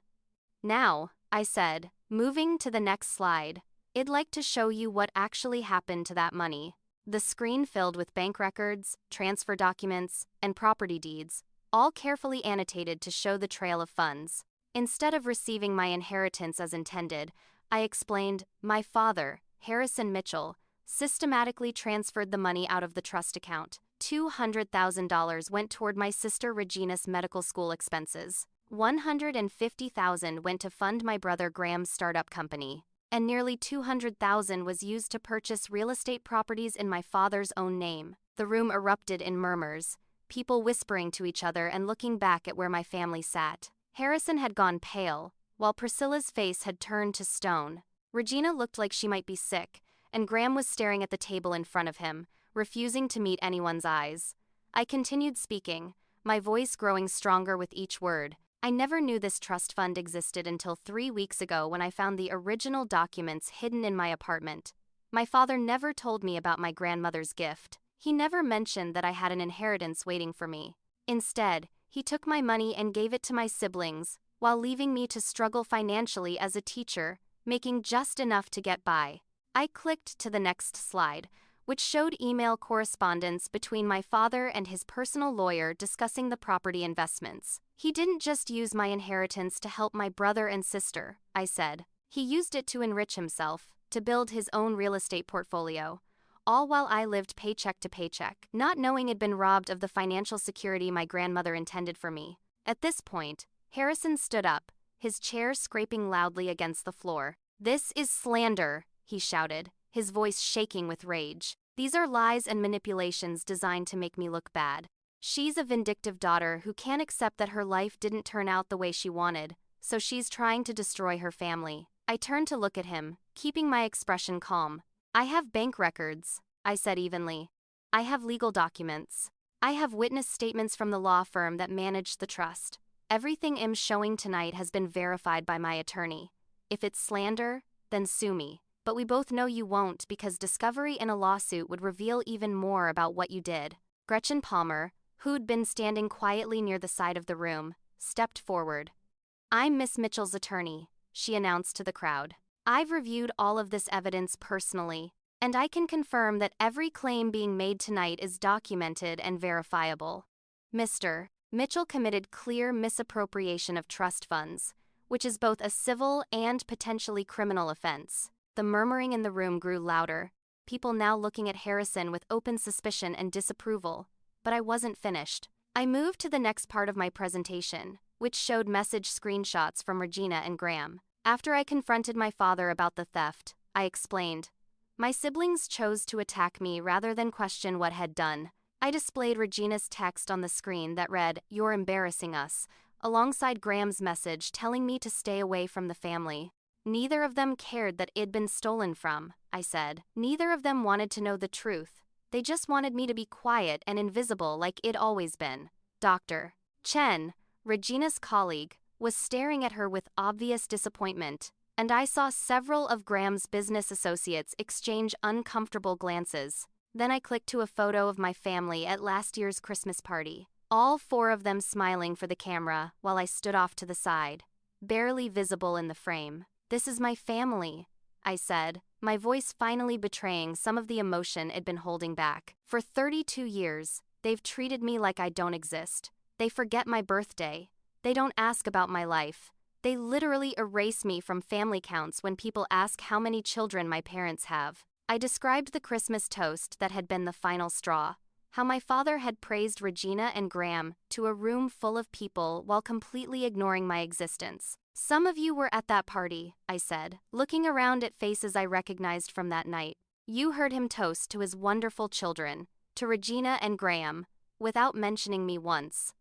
Now, I said, moving to the next slide, I'd like to show you what actually happened to that money. The screen filled with bank records, transfer documents, and property deeds, all carefully annotated to show the trail of funds. Instead of receiving my inheritance as intended, I explained, my father, Harrison Mitchell, systematically transferred the money out of the trust account. $200,000 went toward my sister Regina's medical school expenses. $150,000 went to fund my brother Graham's startup company, and nearly $200,000 was used to purchase real estate properties in my father's own name. The room erupted in murmurs, people whispering to each other and looking back at where my family sat. Harrison had gone pale, while Priscilla's face had turned to stone. Regina looked like she might be sick, and Graham was staring at the table in front of him, refusing to meet anyone's eyes. I continued speaking, my voice growing stronger with each word. I never knew this trust fund existed until 3 weeks ago when I found the original documents hidden in my apartment. My father never told me about my grandmother's gift. He never mentioned that I had an inheritance waiting for me. Instead, he took my money and gave it to my siblings, while leaving me to struggle financially as a teacher, making just enough to get by. I clicked to the next slide, which showed email correspondence between my father and his personal lawyer discussing the property investments. He didn't just use my inheritance to help my brother and sister, I said. He used it to enrich himself, to build his own real estate portfolio, all while I lived paycheck to paycheck, not knowing I'd been robbed of the financial security my grandmother intended for me. At this point, Harrison stood up, his chair scraping loudly against the floor. "This is slander," he shouted, his voice shaking with rage. "These are lies and manipulations designed to make me look bad. She's a vindictive daughter who can't accept that her life didn't turn out the way she wanted, so she's trying to destroy her family." I turned to look at him, keeping my expression calm. "I have bank records," I said evenly. "I have legal documents. I have witness statements from the law firm that managed the trust. Everything I'm showing tonight has been verified by my attorney. If it's slander, then sue me. But we both know you won't because discovery in a lawsuit would reveal even more about what you did." Gretchen Palmer, who'd been standing quietly near the side of the room, stepped forward. "I'm Miss Mitchell's attorney," she announced to the crowd. "I've reviewed all of this evidence personally, and I can confirm that every claim being made tonight is documented and verifiable. Mr. Mitchell committed clear misappropriation of trust funds, which is both a civil and potentially criminal offense." The murmuring in the room grew louder, people now looking at Harrison with open suspicion and disapproval. But I wasn't finished. I moved to the next part of my presentation, which showed message screenshots from Regina and Graham. After I confronted my father about the theft, I explained, "My siblings chose to attack me rather than question what had done." I displayed Regina's text on the screen that read, "You're embarrassing us," alongside Graham's message telling me to stay away from the family. "Neither of them cared that it'd been stolen from," I said. "Neither of them wanted to know the truth. They just wanted me to be quiet and invisible like it'd always been." Dr. Chen, Regina's colleague, was staring at her with obvious disappointment, and I saw several of Graham's business associates exchange uncomfortable glances. Then I clicked to a photo of my family at last year's Christmas party, all 4 of them smiling for the camera while I stood off to the side, barely visible in the frame. "This is my family," I said, my voice finally betraying some of the emotion I'd been holding back. "For 32 years, they've treated me like I don't exist. They forget my birthday. They don't ask about my life. They literally erase me from family counts when people ask how many children my parents have." I described the Christmas toast that had been the final straw, how my father had praised Regina and Graham to a room full of people while completely ignoring my existence. "Some of you were at that party," I said, looking around at faces I recognized from that night. "You heard him toast to his wonderful children, to Regina and Graham, without mentioning me once.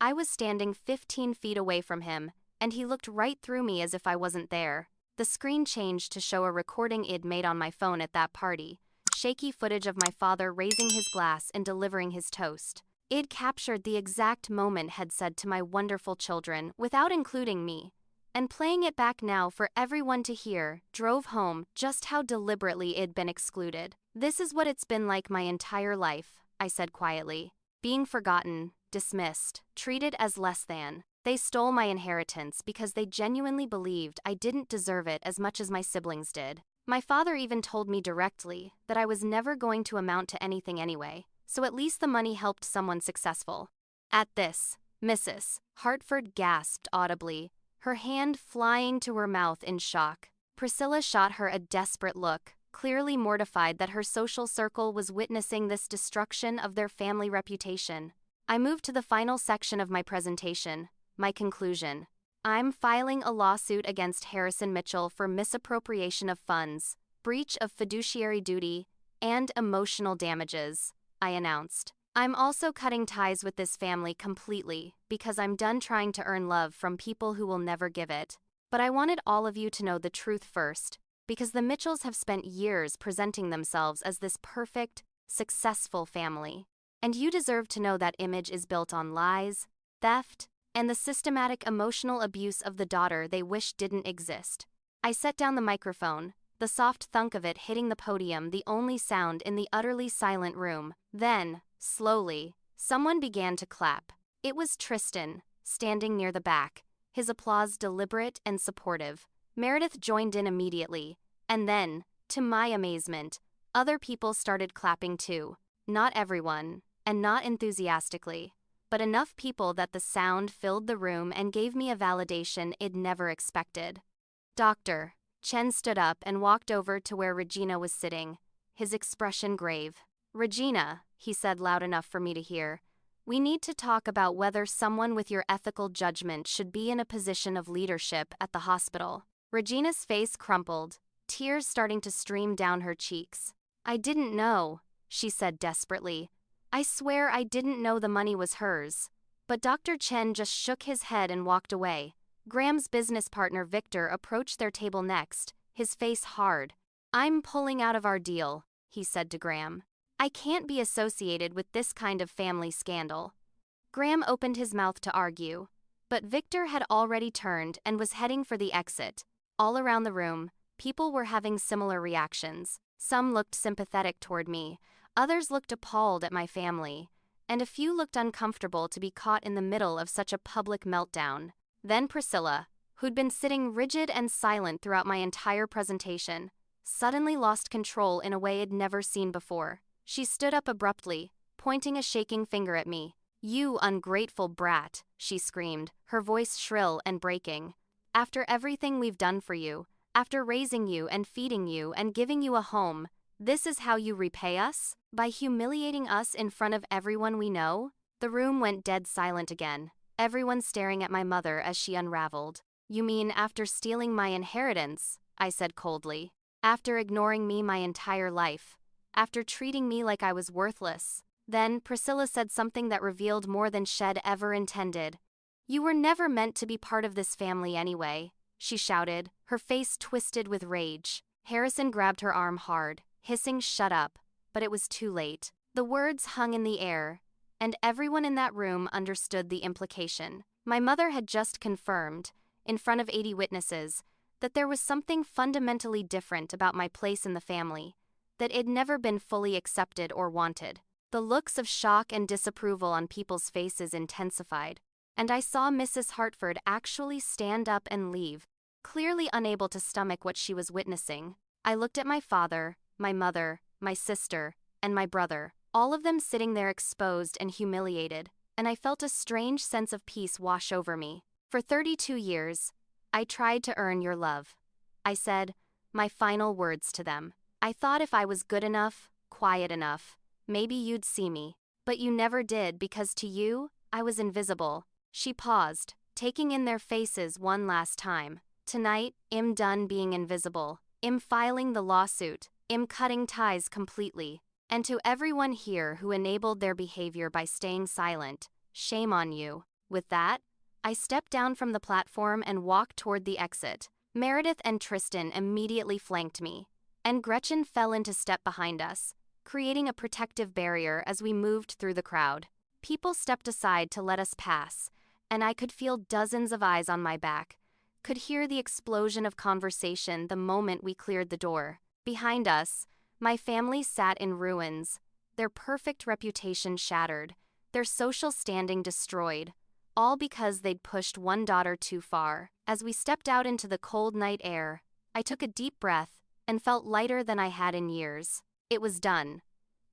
I was standing 15 feet away from him, and he looked right through me as if I wasn't there. The screen changed to show a recording I'd made on my phone at that party. Shaky footage of my father raising his glass and delivering his toast. It captured the exact moment had said to my wonderful children without including me. And playing it back now for everyone to hear drove home just how deliberately it'd been excluded. This is what it's been like my entire life, I said quietly. Being forgotten, dismissed, treated as less than. They stole my inheritance because they genuinely believed I didn't deserve it as much as my siblings did. My father even told me directly that I was never going to amount to anything anyway, so at least the money helped someone successful. At this, Mrs. Hartford gasped audibly, her hand flying to her mouth in shock. Priscilla shot her a desperate look, clearly mortified that her social circle was witnessing this destruction of their family reputation. I moved to the final section of my presentation, my conclusion. I'm filing a lawsuit against Harrison Mitchell for misappropriation of funds, breach of fiduciary duty, and emotional damages, I announced. I'm also cutting ties with this family completely because I'm done trying to earn love from people who will never give it. But I wanted all of you to know the truth first, because the Mitchells have spent years presenting themselves as this perfect, successful family. And you deserve to know that image is built on lies, theft, and the systematic emotional abuse of the daughter they wish didn't exist. I set down the microphone, the soft thunk of it hitting the podium the only sound in the utterly silent room. Then, slowly, someone began to clap. It was Tristan, standing near the back, his applause deliberate and supportive. Meredith joined in immediately, and then, to my amazement, other people started clapping too. Not everyone, and not enthusiastically, but enough people that the sound filled the room and gave me a validation I'd never expected. Doctor. Chen stood up and walked over to where Regina was sitting, his expression grave. Regina, he said loud enough for me to hear, we need to talk about whether someone with your ethical judgment should be in a position of leadership at the hospital. Regina's face crumpled, tears starting to stream down her cheeks. I didn't know, she said desperately. I swear I didn't know the money was hers. But Dr. Chen just shook his head and walked away. Graham's business partner Victor approached their table next, his face hard. I'm pulling out of our deal, he said to Graham. I can't be associated with this kind of family scandal. Graham opened his mouth to argue, but Victor had already turned and was heading for the exit. All around the room, people were having similar reactions. Some looked sympathetic toward me, others looked appalled at my family, and a few looked uncomfortable to be caught in the middle of such a public meltdown. Then Priscilla, who'd been sitting rigid and silent throughout my entire presentation, suddenly lost control in a way I'd never seen before. She stood up abruptly, pointing a shaking finger at me. You ungrateful brat, she screamed, her voice shrill and breaking. After everything we've done for you, after raising you and feeding you and giving you a home, this is how you repay us? By humiliating us in front of everyone we know? The room went dead silent again, everyone staring at my mother as she unraveled. You mean after stealing my inheritance? I said coldly. After ignoring me my entire life. After treating me like I was worthless. Then Priscilla said something that revealed more than Shed ever intended. You were never meant to be part of this family anyway, she shouted, her face twisted with rage. Harrison grabbed her arm hard, hissing shut up, but it was too late. The words hung in the air, and everyone in that room understood the implication. My mother had just confirmed, in front of 80 witnesses, that there was something fundamentally different about my place in the family, that it'd never been fully accepted or wanted. The looks of shock and disapproval on people's faces intensified, and I saw Mrs. Hartford actually stand up and leave, clearly unable to stomach what she was witnessing. I looked at my father, my mother, my sister, and my brother, all of them sitting there exposed and humiliated, and I felt a strange sense of peace wash over me. For 32 years, I tried to earn your love. I said my final words to them. I thought if I was good enough, quiet enough, maybe you'd see me. But you never did because to you, I was invisible. She paused, taking in their faces one last time. Tonight, I'm done being invisible. I'm filing the lawsuit. I'm cutting ties completely. And to everyone here who enabled their behavior by staying silent, shame on you. With that, I stepped down from the platform and walked toward the exit. Meredith and Tristan immediately flanked me, and Gretchen fell into step behind us, creating a protective barrier as we moved through the crowd. People stepped aside to let us pass, and I could feel dozens of eyes on my back, could hear the explosion of conversation the moment we cleared the door. Behind us, my family sat in ruins, their perfect reputation shattered, their social standing destroyed, all because they'd pushed one daughter too far. As we stepped out into the cold night air, I took a deep breath and felt lighter than I had in years. It was done.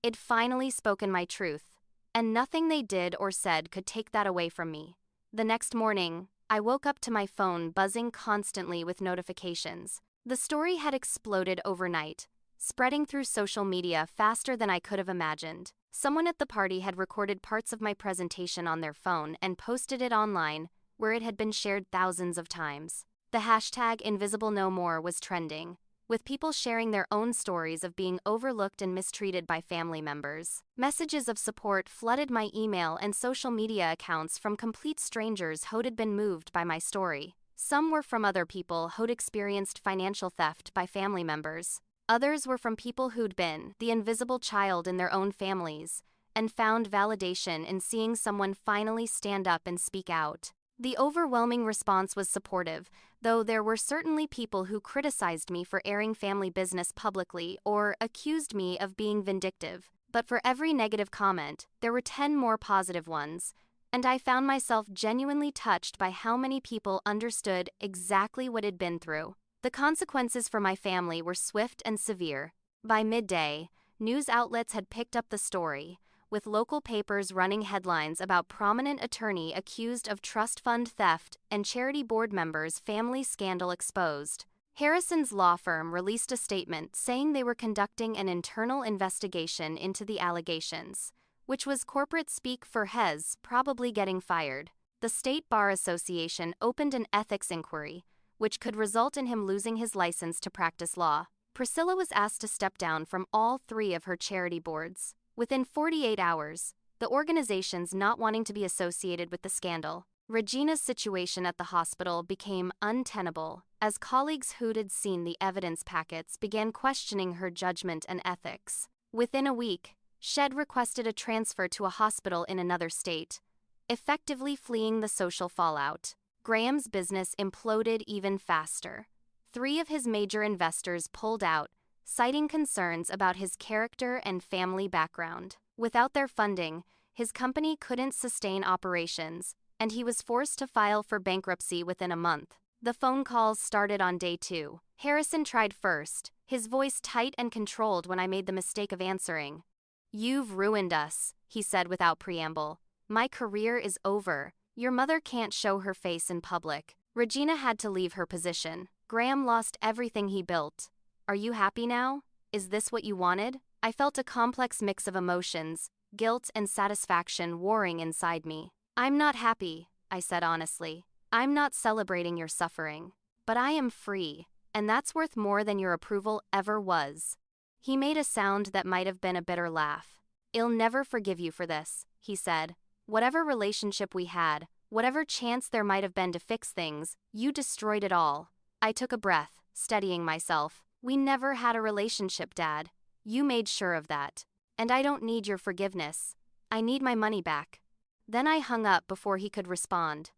I'd finally spoken my truth, and nothing they did or said could take that away from me. The next morning, I woke up to my phone buzzing constantly with notifications. The story had exploded overnight, spreading through social media faster than I could have imagined. Someone at the party had recorded parts of my presentation on their phone and posted it online, where it had been shared thousands of times. The hashtag #InvisibleNoMore was trending, with people sharing their own stories of being overlooked and mistreated by family members. Messages of support flooded my email and social media accounts from complete strangers who'd been moved by my story. Some were from other people who'd experienced financial theft by family members. Others were from people who'd been the invisible child in their own families and found validation in seeing someone finally stand up and speak out. The overwhelming response was supportive, though there were certainly people who criticized me for airing family business publicly or accused me of being vindictive. But for every negative comment, there were 10 more positive ones, and I found myself genuinely touched by how many people understood exactly what I'd been through. The consequences for my family were swift and severe. By midday, news outlets had picked up the story, with local papers running headlines about prominent attorney accused of trust fund theft and charity board members' family scandal exposed. Harrison's law firm released a statement saying they were conducting an internal investigation into the allegations, which was corporate speak for Hez probably getting fired. The State Bar Association opened an ethics inquiry, which could result in him losing his license to practice law. Priscilla was asked to step down from all 3 of her charity boards. Within 48 hours, the organizations not wanting to be associated with the scandal. Regina's situation at the hospital became untenable as colleagues who'd seen the evidence packets began questioning her judgment and ethics. Within a week, Shed requested a transfer to a hospital in another state, effectively fleeing the social fallout. Graham's business imploded even faster. 3 of his major investors pulled out, citing concerns about his character and family background. Without their funding, his company couldn't sustain operations, and he was forced to file for bankruptcy within a month. The phone calls started on day 2. Harrison tried first, his voice tight and controlled when I made the mistake of answering. "You've ruined us," he said without preamble. "My career is over. Your mother can't show her face in public." Regina had to leave her position. Graham lost everything he built. "Are you happy now? Is this what you wanted?" I felt a complex mix of emotions, guilt and satisfaction warring inside me. "I'm not happy," I said honestly. "I'm not celebrating your suffering. But I am free, and that's worth more than your approval ever was." He made a sound that might have been a bitter laugh. "I'll never forgive you for this," he said. "Whatever relationship we had, whatever chance there might have been to fix things, you destroyed it all." I took a breath, steadying myself. "We never had a relationship, Dad. You made sure of that. And I don't need your forgiveness. I need my money back." Then I hung up before he could respond.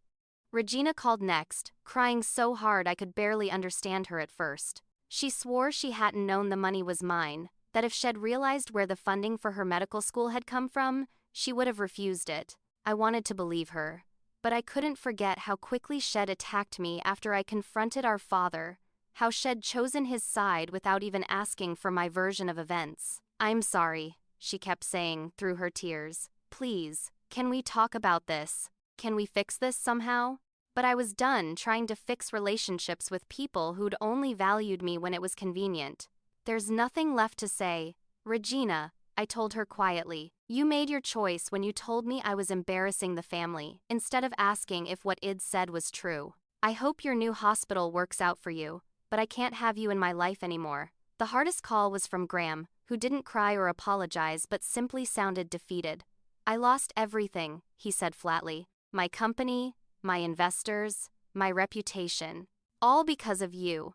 Regina called next, crying so hard I could barely understand her at first. She swore she hadn't known the money was mine, that if she'd realized where the funding for her medical school had come from, she would have refused it. I wanted to believe her, but I couldn't forget how quickly Shed attacked me after I confronted our father, how Shed chosen his side without even asking for my version of events. "I'm sorry," she kept saying through her tears. "Please, can we talk about this? Can we fix this somehow?" But I was done trying to fix relationships with people who'd only valued me when it was convenient. "There's nothing left to say. Regina," I told her quietly, "you made your choice when you told me I was embarrassing the family, instead of asking if what I'd said was true. I hope your new hospital works out for you, but I can't have you in my life anymore." The hardest call was from Graham, who didn't cry or apologize but simply sounded defeated. "I lost everything," he said flatly. "My company, my investors, my reputation. All because of you.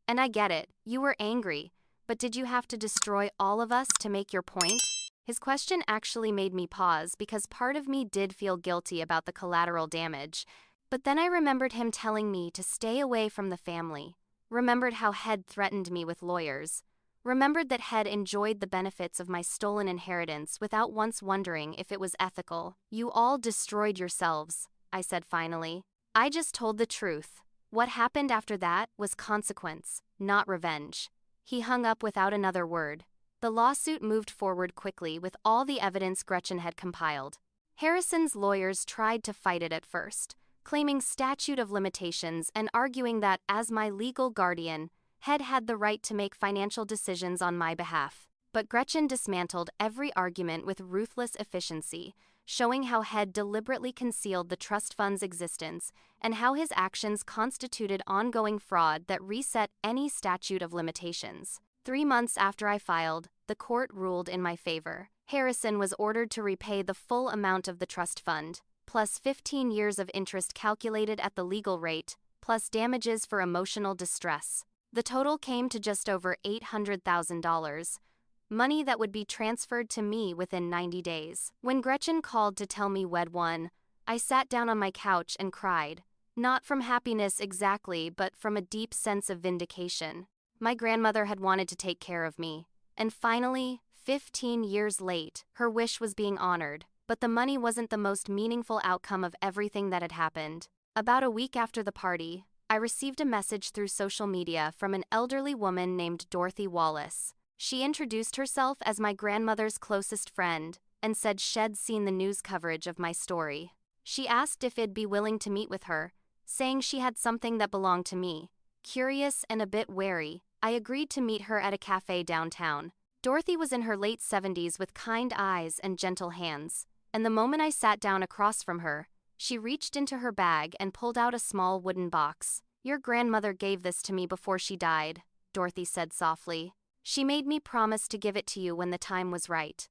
And I get it, you were angry, but did you have to destroy all of us to make your point?" His question actually made me pause because part of me did feel guilty about the collateral damage, but then I remembered him telling me to stay away from the family, remembered how Head threatened me with lawyers, remembered that Head enjoyed the benefits of my stolen inheritance without once wondering if it was ethical. "You all destroyed yourselves," I said finally. "I just told the truth. What happened after that was consequence, not revenge." He hung up without another word. The lawsuit moved forward quickly with all the evidence Gretchen had compiled. Harrison's lawyers tried to fight it at first, claiming statute of limitations and arguing that, as my legal guardian, Head had the right to make financial decisions on my behalf. But Gretchen dismantled every argument with ruthless efficiency, showing how Head deliberately concealed the trust fund's existence and how his actions constituted ongoing fraud that reset any statute of limitations. 3 months after I filed, the court ruled in my favor. Harrison was ordered to repay the full amount of the trust fund, plus 15 years of interest calculated at the legal rate, plus damages for emotional distress. The total came to just over $800,000, money that would be transferred to me within 90 days. When Gretchen called to tell me we'd won, I sat down on my couch and cried, not from happiness exactly, but from a deep sense of vindication. My grandmother had wanted to take care of me, and finally, 15 years late, her wish was being honored, but the money wasn't the most meaningful outcome of everything that had happened. About a week after the party, I received a message through social media from an elderly woman named Dorothy Wallace. She introduced herself as my grandmother's closest friend and said she'd seen the news coverage of my story. She asked if I'd be willing to meet with her, saying she had something that belonged to me. Curious and a bit wary, I agreed to meet her at a cafe downtown. Dorothy was in her late 70s with kind eyes and gentle hands, and the moment I sat down across from her, she reached into her bag and pulled out a small wooden box. "Your grandmother gave this to me before she died," Dorothy said softly. "She made me promise to give it to you when the time was right.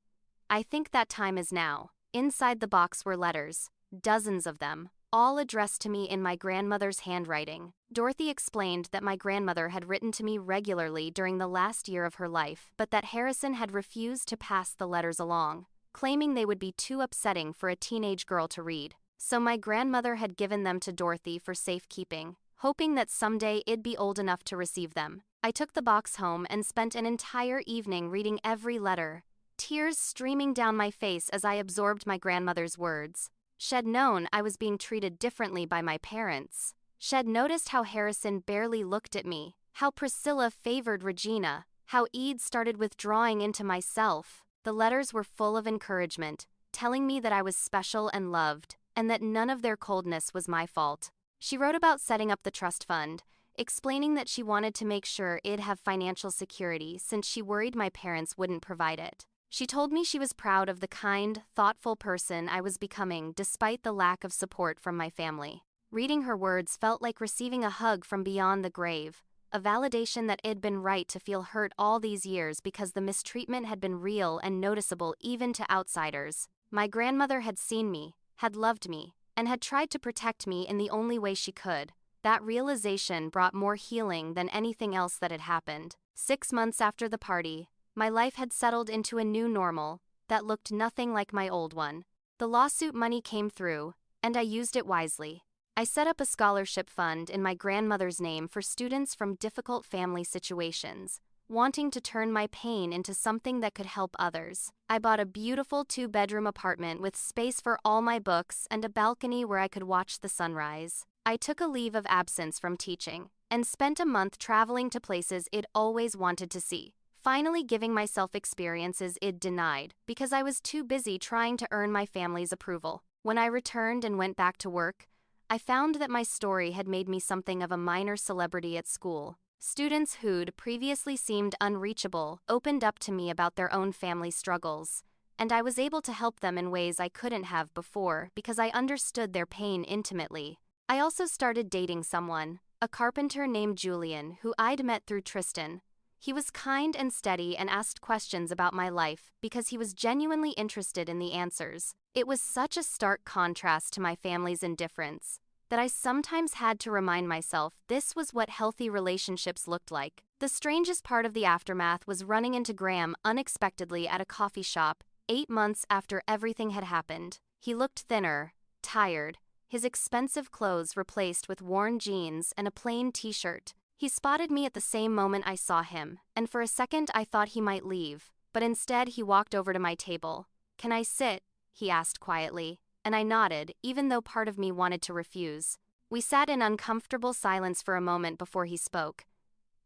I think that time is now." Inside the box were letters, dozens of them, all addressed to me in my grandmother's handwriting. Dorothy explained that my grandmother had written to me regularly during the last year of her life, but that Harrison had refused to pass the letters along, claiming they would be too upsetting for a teenage girl to read. So my grandmother had given them to Dorothy for safekeeping, hoping that someday I'd be old enough to receive them. I took the box home and spent an entire evening reading every letter, tears streaming down my face as I absorbed my grandmother's words. She'd known I was being treated differently by my parents. She'd noticed how Harrison barely looked at me, how Priscilla favored Regina, how Eid started withdrawing into myself. The letters were full of encouragement, telling me that I was special and loved, and that none of their coldness was my fault. She wrote about setting up the trust fund, explaining that she wanted to make sure I'd have financial security since she worried my parents wouldn't provide it. She told me she was proud of the kind, thoughtful person I was becoming despite the lack of support from my family. Reading her words felt like receiving a hug from beyond the grave, a validation that I'd been right to feel hurt all these years because the mistreatment had been real and noticeable even to outsiders. My grandmother had seen me, had loved me, and had tried to protect me in the only way she could. That realization brought more healing than anything else that had happened. 6 months after the party, my life had settled into a new normal that looked nothing like my old one. The lawsuit money came through, and I used it wisely. I set up a scholarship fund in my grandmother's name for students from difficult family situations, wanting to turn my pain into something that could help others. I bought a beautiful 2-bedroom apartment with space for all my books and a balcony where I could watch the sunrise. I took a leave of absence from teaching and spent a month traveling to places I'd always wanted to see, finally giving myself experiences I'd denied because I was too busy trying to earn my family's approval. When I returned and went back to work, I found that my story had made me something of a minor celebrity at school. Students who'd previously seemed unreachable opened up to me about their own family struggles, and I was able to help them in ways I couldn't have before because I understood their pain intimately. I also started dating someone, a carpenter named Julian, who I'd met through Tristan, He was kind and steady and asked questions about my life because he was genuinely interested in the answers. It was such a stark contrast to my family's indifference that I sometimes had to remind myself this was what healthy relationships looked like. The strangest part of the aftermath was running into Graham unexpectedly at a coffee shop 8 months after everything had happened. He looked thinner, tired, his expensive clothes replaced with worn jeans and a plain t-shirt. He spotted me at the same moment I saw him, and for a second I thought he might leave, but instead he walked over to my table. "Can I sit?" he asked quietly, and I nodded, even though part of me wanted to refuse. We sat in uncomfortable silence for a moment before he spoke.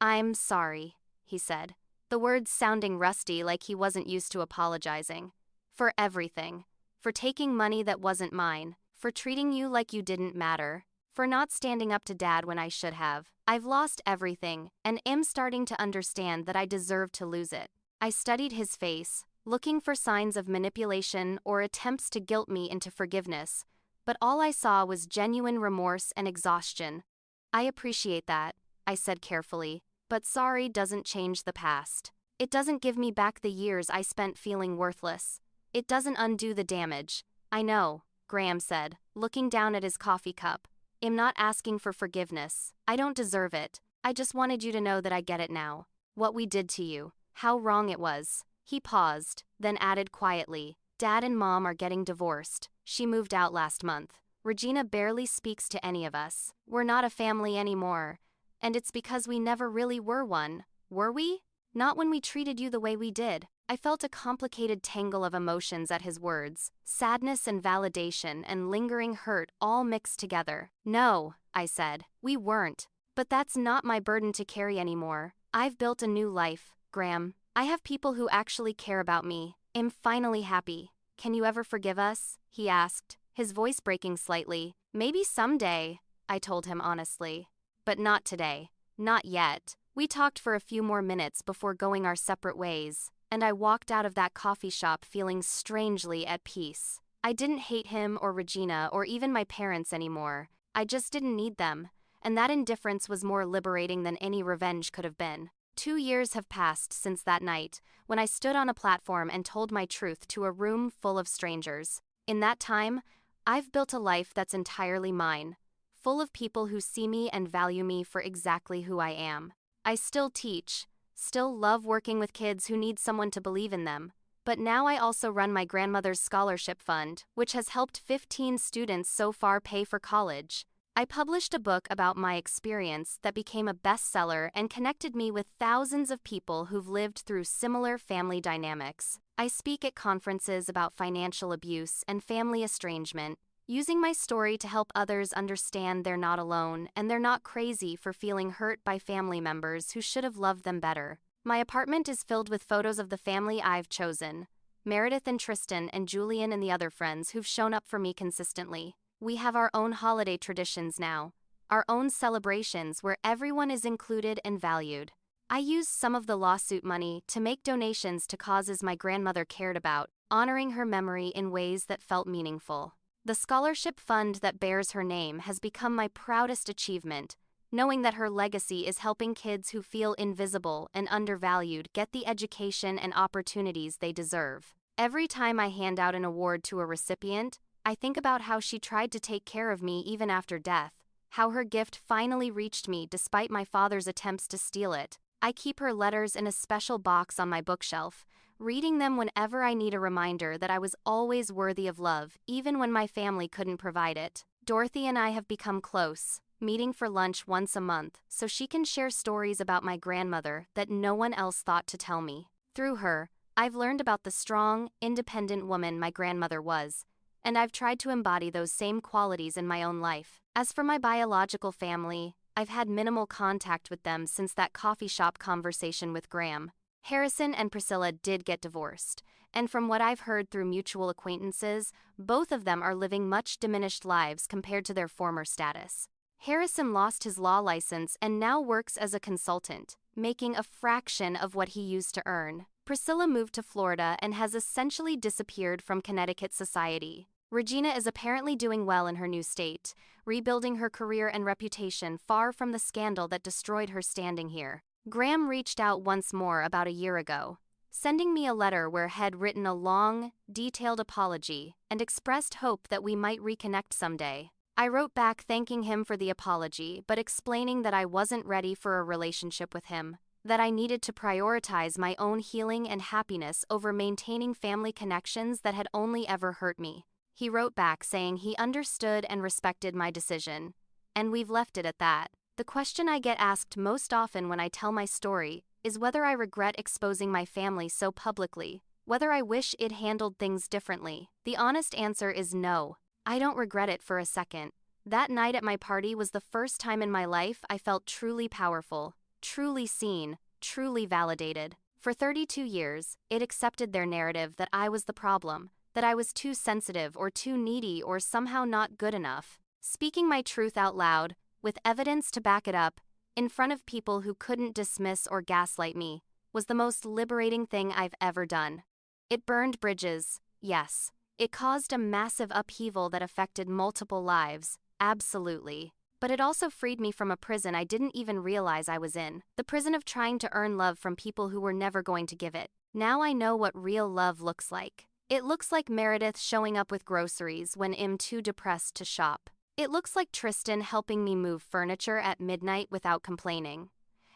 "I'm sorry," he said, the words sounding rusty like he wasn't used to apologizing. "For everything. For taking money that wasn't mine. For treating you like you didn't matter. For not standing up to Dad when I should have. I've lost everything, and am starting to understand that I deserve to lose it." I studied his face, looking for signs of manipulation or attempts to guilt me into forgiveness, but all I saw was genuine remorse and exhaustion. "I appreciate that," I said carefully, "but sorry doesn't change the past. It doesn't give me back the years I spent feeling worthless. It doesn't undo the damage." "I know," Graham said, looking down at his coffee cup. "I'm not asking for forgiveness. I don't deserve it. I just wanted you to know that I get it now. What we did to you. How wrong it was." He paused, then added quietly, "Dad and Mom are getting divorced. She moved out last month. Regina barely speaks to any of us. We're not a family anymore. And it's because we never really were one. Were we? Not when we treated you the way we did." I felt a complicated tangle of emotions at his words, sadness and validation and lingering hurt all mixed together. "No," I said, "we weren't. But that's not my burden to carry anymore. I've built a new life, Graham. I have people who actually care about me. I'm finally happy. Can you ever forgive us?" he asked, his voice breaking slightly. "Maybe someday," I told him honestly. "But not today. Not yet." We talked for a few more minutes before going our separate ways, and I walked out of that coffee shop feeling strangely at peace. I didn't hate him or Regina or even my parents anymore. I just didn't need them, and that indifference was more liberating than any revenge could have been. 2 years have passed since that night, when I stood on a platform and told my truth to a room full of strangers. In that time, I've built a life that's entirely mine, full of people who see me and value me for exactly who I am. I still teach, still love working with kids who need someone to believe in them, but now I also run my grandmother's scholarship fund, which has helped 15 students so far pay for college. I published a book about my experience that became a bestseller and connected me with thousands of people who've lived through similar family dynamics. I speak at conferences about financial abuse and family estrangement, using my story to help others understand they're not alone and they're not crazy for feeling hurt by family members who should have loved them better. My apartment is filled with photos of the family I've chosen, Meredith and Tristan and Julian and the other friends who've shown up for me consistently. We have our own holiday traditions now, our own celebrations where everyone is included and valued. I used some of the lawsuit money to make donations to causes my grandmother cared about, honoring her memory in ways that felt meaningful. The scholarship fund that bears her name has become my proudest achievement, knowing that her legacy is helping kids who feel invisible and undervalued get the education and opportunities they deserve. Every time I hand out an award to a recipient, I think about how she tried to take care of me even after death, how her gift finally reached me despite my father's attempts to steal it. I keep her letters in a special box on my bookshelf, reading them whenever I need a reminder that I was always worthy of love, even when my family couldn't provide it. Dorothy and I have become close, meeting for lunch once a month so she can share stories about my grandmother that no one else thought to tell me. Through her, I've learned about the strong, independent woman my grandmother was, and I've tried to embody those same qualities in my own life. As for my biological family, I've had minimal contact with them since that coffee shop conversation with Graham. Harrison and Priscilla did get divorced, and from what I've heard through mutual acquaintances, both of them are living much diminished lives compared to their former status. Harrison lost his law license and now works as a consultant, making a fraction of what he used to earn. Priscilla moved to Florida and has essentially disappeared from Connecticut society. Regina is apparently doing well in her new state, rebuilding her career and reputation far from the scandal that destroyed her standing here. Graham reached out once more about a year ago, sending me a letter where he'd written a long, detailed apology and expressed hope that we might reconnect someday. I wrote back thanking him for the apology but explaining that I wasn't ready for a relationship with him, that I needed to prioritize my own healing and happiness over maintaining family connections that had only ever hurt me. He wrote back saying he understood and respected my decision, and we've left it at that. The question I get asked most often when I tell my story is whether I regret exposing my family so publicly, whether I wish I'd handled things differently. The honest answer is no. I don't regret it for a second. That night at my party was the first time in my life I felt truly powerful, truly seen, truly validated. For 32 years, it accepted their narrative that I was the problem, that I was too sensitive or too needy or somehow not good enough. Speaking my truth out loud, with evidence to back it up, in front of people who couldn't dismiss or gaslight me, was the most liberating thing I've ever done. It burned bridges, yes. It caused a massive upheaval that affected multiple lives, absolutely. But it also freed me from a prison I didn't even realize I was in. The prison of trying to earn love from people who were never going to give it. Now I know what real love looks like. It looks like Meredith showing up with groceries when I'm too depressed to shop. It looks like Tristan helping me move furniture at midnight without complaining.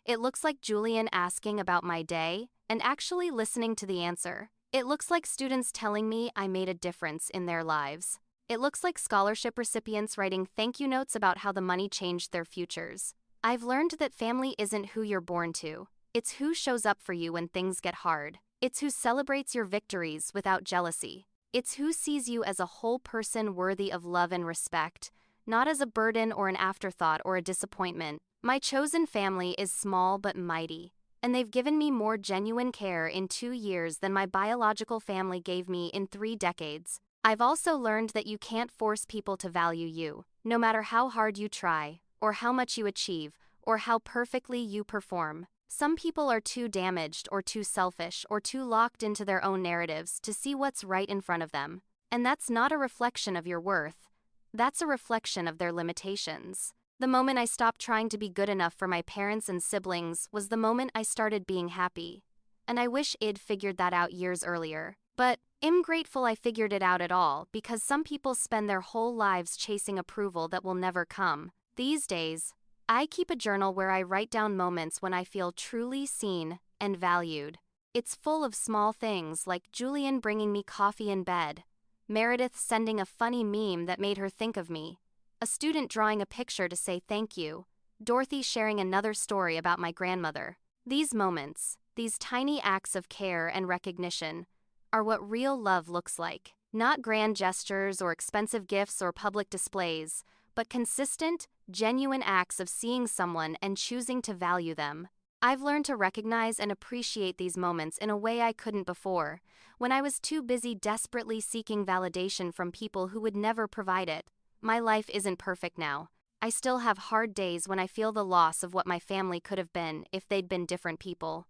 It looks like Julian asking about my day and actually listening to the answer. It looks like students telling me I made a difference in their lives. It looks like scholarship recipients writing thank you notes about how the money changed their futures. I've learned that family isn't who you're born to. It's who shows up for you when things get hard. It's who celebrates your victories without jealousy. It's who sees you as a whole person worthy of love and respect, not as a burden or an afterthought or a disappointment. My chosen family is small but mighty, and they've given me more genuine care in 2 years than my biological family gave me in 3 decades. I've also learned that you can't force people to value you, no matter how hard you try, or how much you achieve, or how perfectly you perform. Some people are too damaged or too selfish or too locked into their own narratives to see what's right in front of them. And that's not a reflection of your worth. That's a reflection of their limitations. The moment I stopped trying to be good enough for my parents and siblings was the moment I started being happy. And I wish I'd figured that out years earlier. But I'm grateful I figured it out at all, because some people spend their whole lives chasing approval that will never come. These days, I keep a journal where I write down moments when I feel truly seen and valued. It's full of small things like Julian bringing me coffee in bed, Meredith sending a funny meme that made her think of me, a student drawing a picture to say thank you, Dorothy sharing another story about my grandmother. These moments, these tiny acts of care and recognition, are what real love looks like. Not grand gestures or expensive gifts or public displays, but consistent, genuine acts of seeing someone and choosing to value them. I've learned to recognize and appreciate these moments in a way I couldn't before, when I was too busy desperately seeking validation from people who would never provide it. My life isn't perfect now. I still have hard days when I feel the loss of what my family could have been if they'd been different people.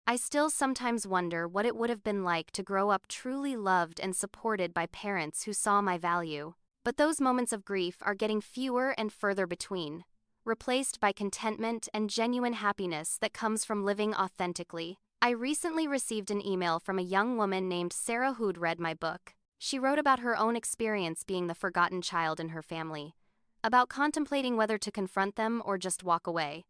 I still sometimes wonder what it would have been like to grow up truly loved and supported by parents who saw my value. But those moments of grief are getting fewer and further between, replaced by contentment and genuine happiness that comes from living authentically. I recently received an email from a young woman named Sarah who'd read my book. She wrote about her own experience being the forgotten child in her family, about contemplating whether to confront them or just walk away.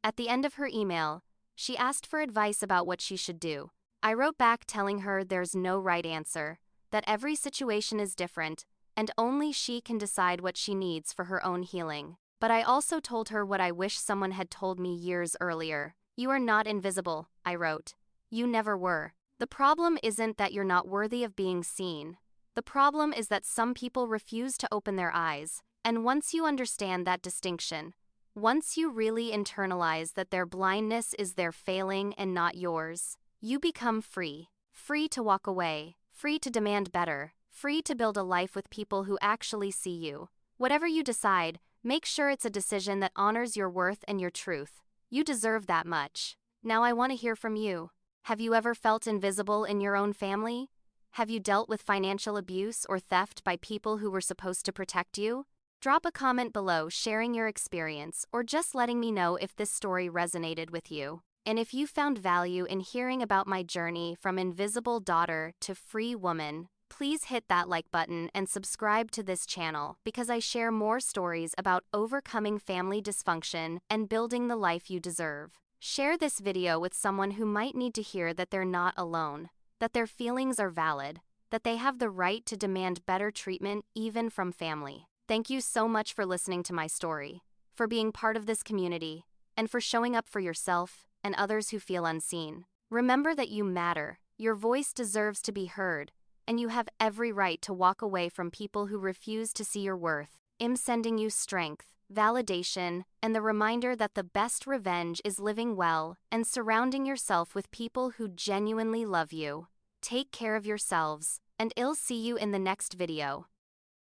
At the end of her email, she asked for advice about what she should do. I wrote back telling her there's no right answer, that every situation is different, and only she can decide what she needs for her own healing. But I also told her what I wish someone had told me years earlier. You are not invisible, I wrote. You never were. The problem isn't that you're not worthy of being seen. The problem is that some people refuse to open their eyes, and once you understand that distinction, once you really internalize that their blindness is their failing and not yours, you become free. Free to walk away, free to demand better, free to build a life with people who actually see you. Whatever you decide, make sure it's a decision that honors your worth and your truth. You deserve that much. Now I want to hear from you. Have you ever felt invisible in your own family? Have you dealt with financial abuse or theft by people who were supposed to protect you? Drop a comment below sharing your experience or just letting me know if this story resonated with you. And if you found value in hearing about my journey from invisible daughter to free woman, please hit that like button and subscribe to this channel because I share more stories about overcoming family dysfunction and building the life you deserve. Share this video with someone who might need to hear that they're not alone, that their feelings are valid, that they have the right to demand better treatment even from family. Thank you so much for listening to my story, for being part of this community, and for showing up for yourself and others who feel unseen. Remember that you matter, your voice deserves to be heard, and you have every right to walk away from people who refuse to see your worth. I'm sending you strength, validation, and the reminder that the best revenge is living well and surrounding yourself with people who genuinely love you. Take care of yourselves, and I'll see you in the next video.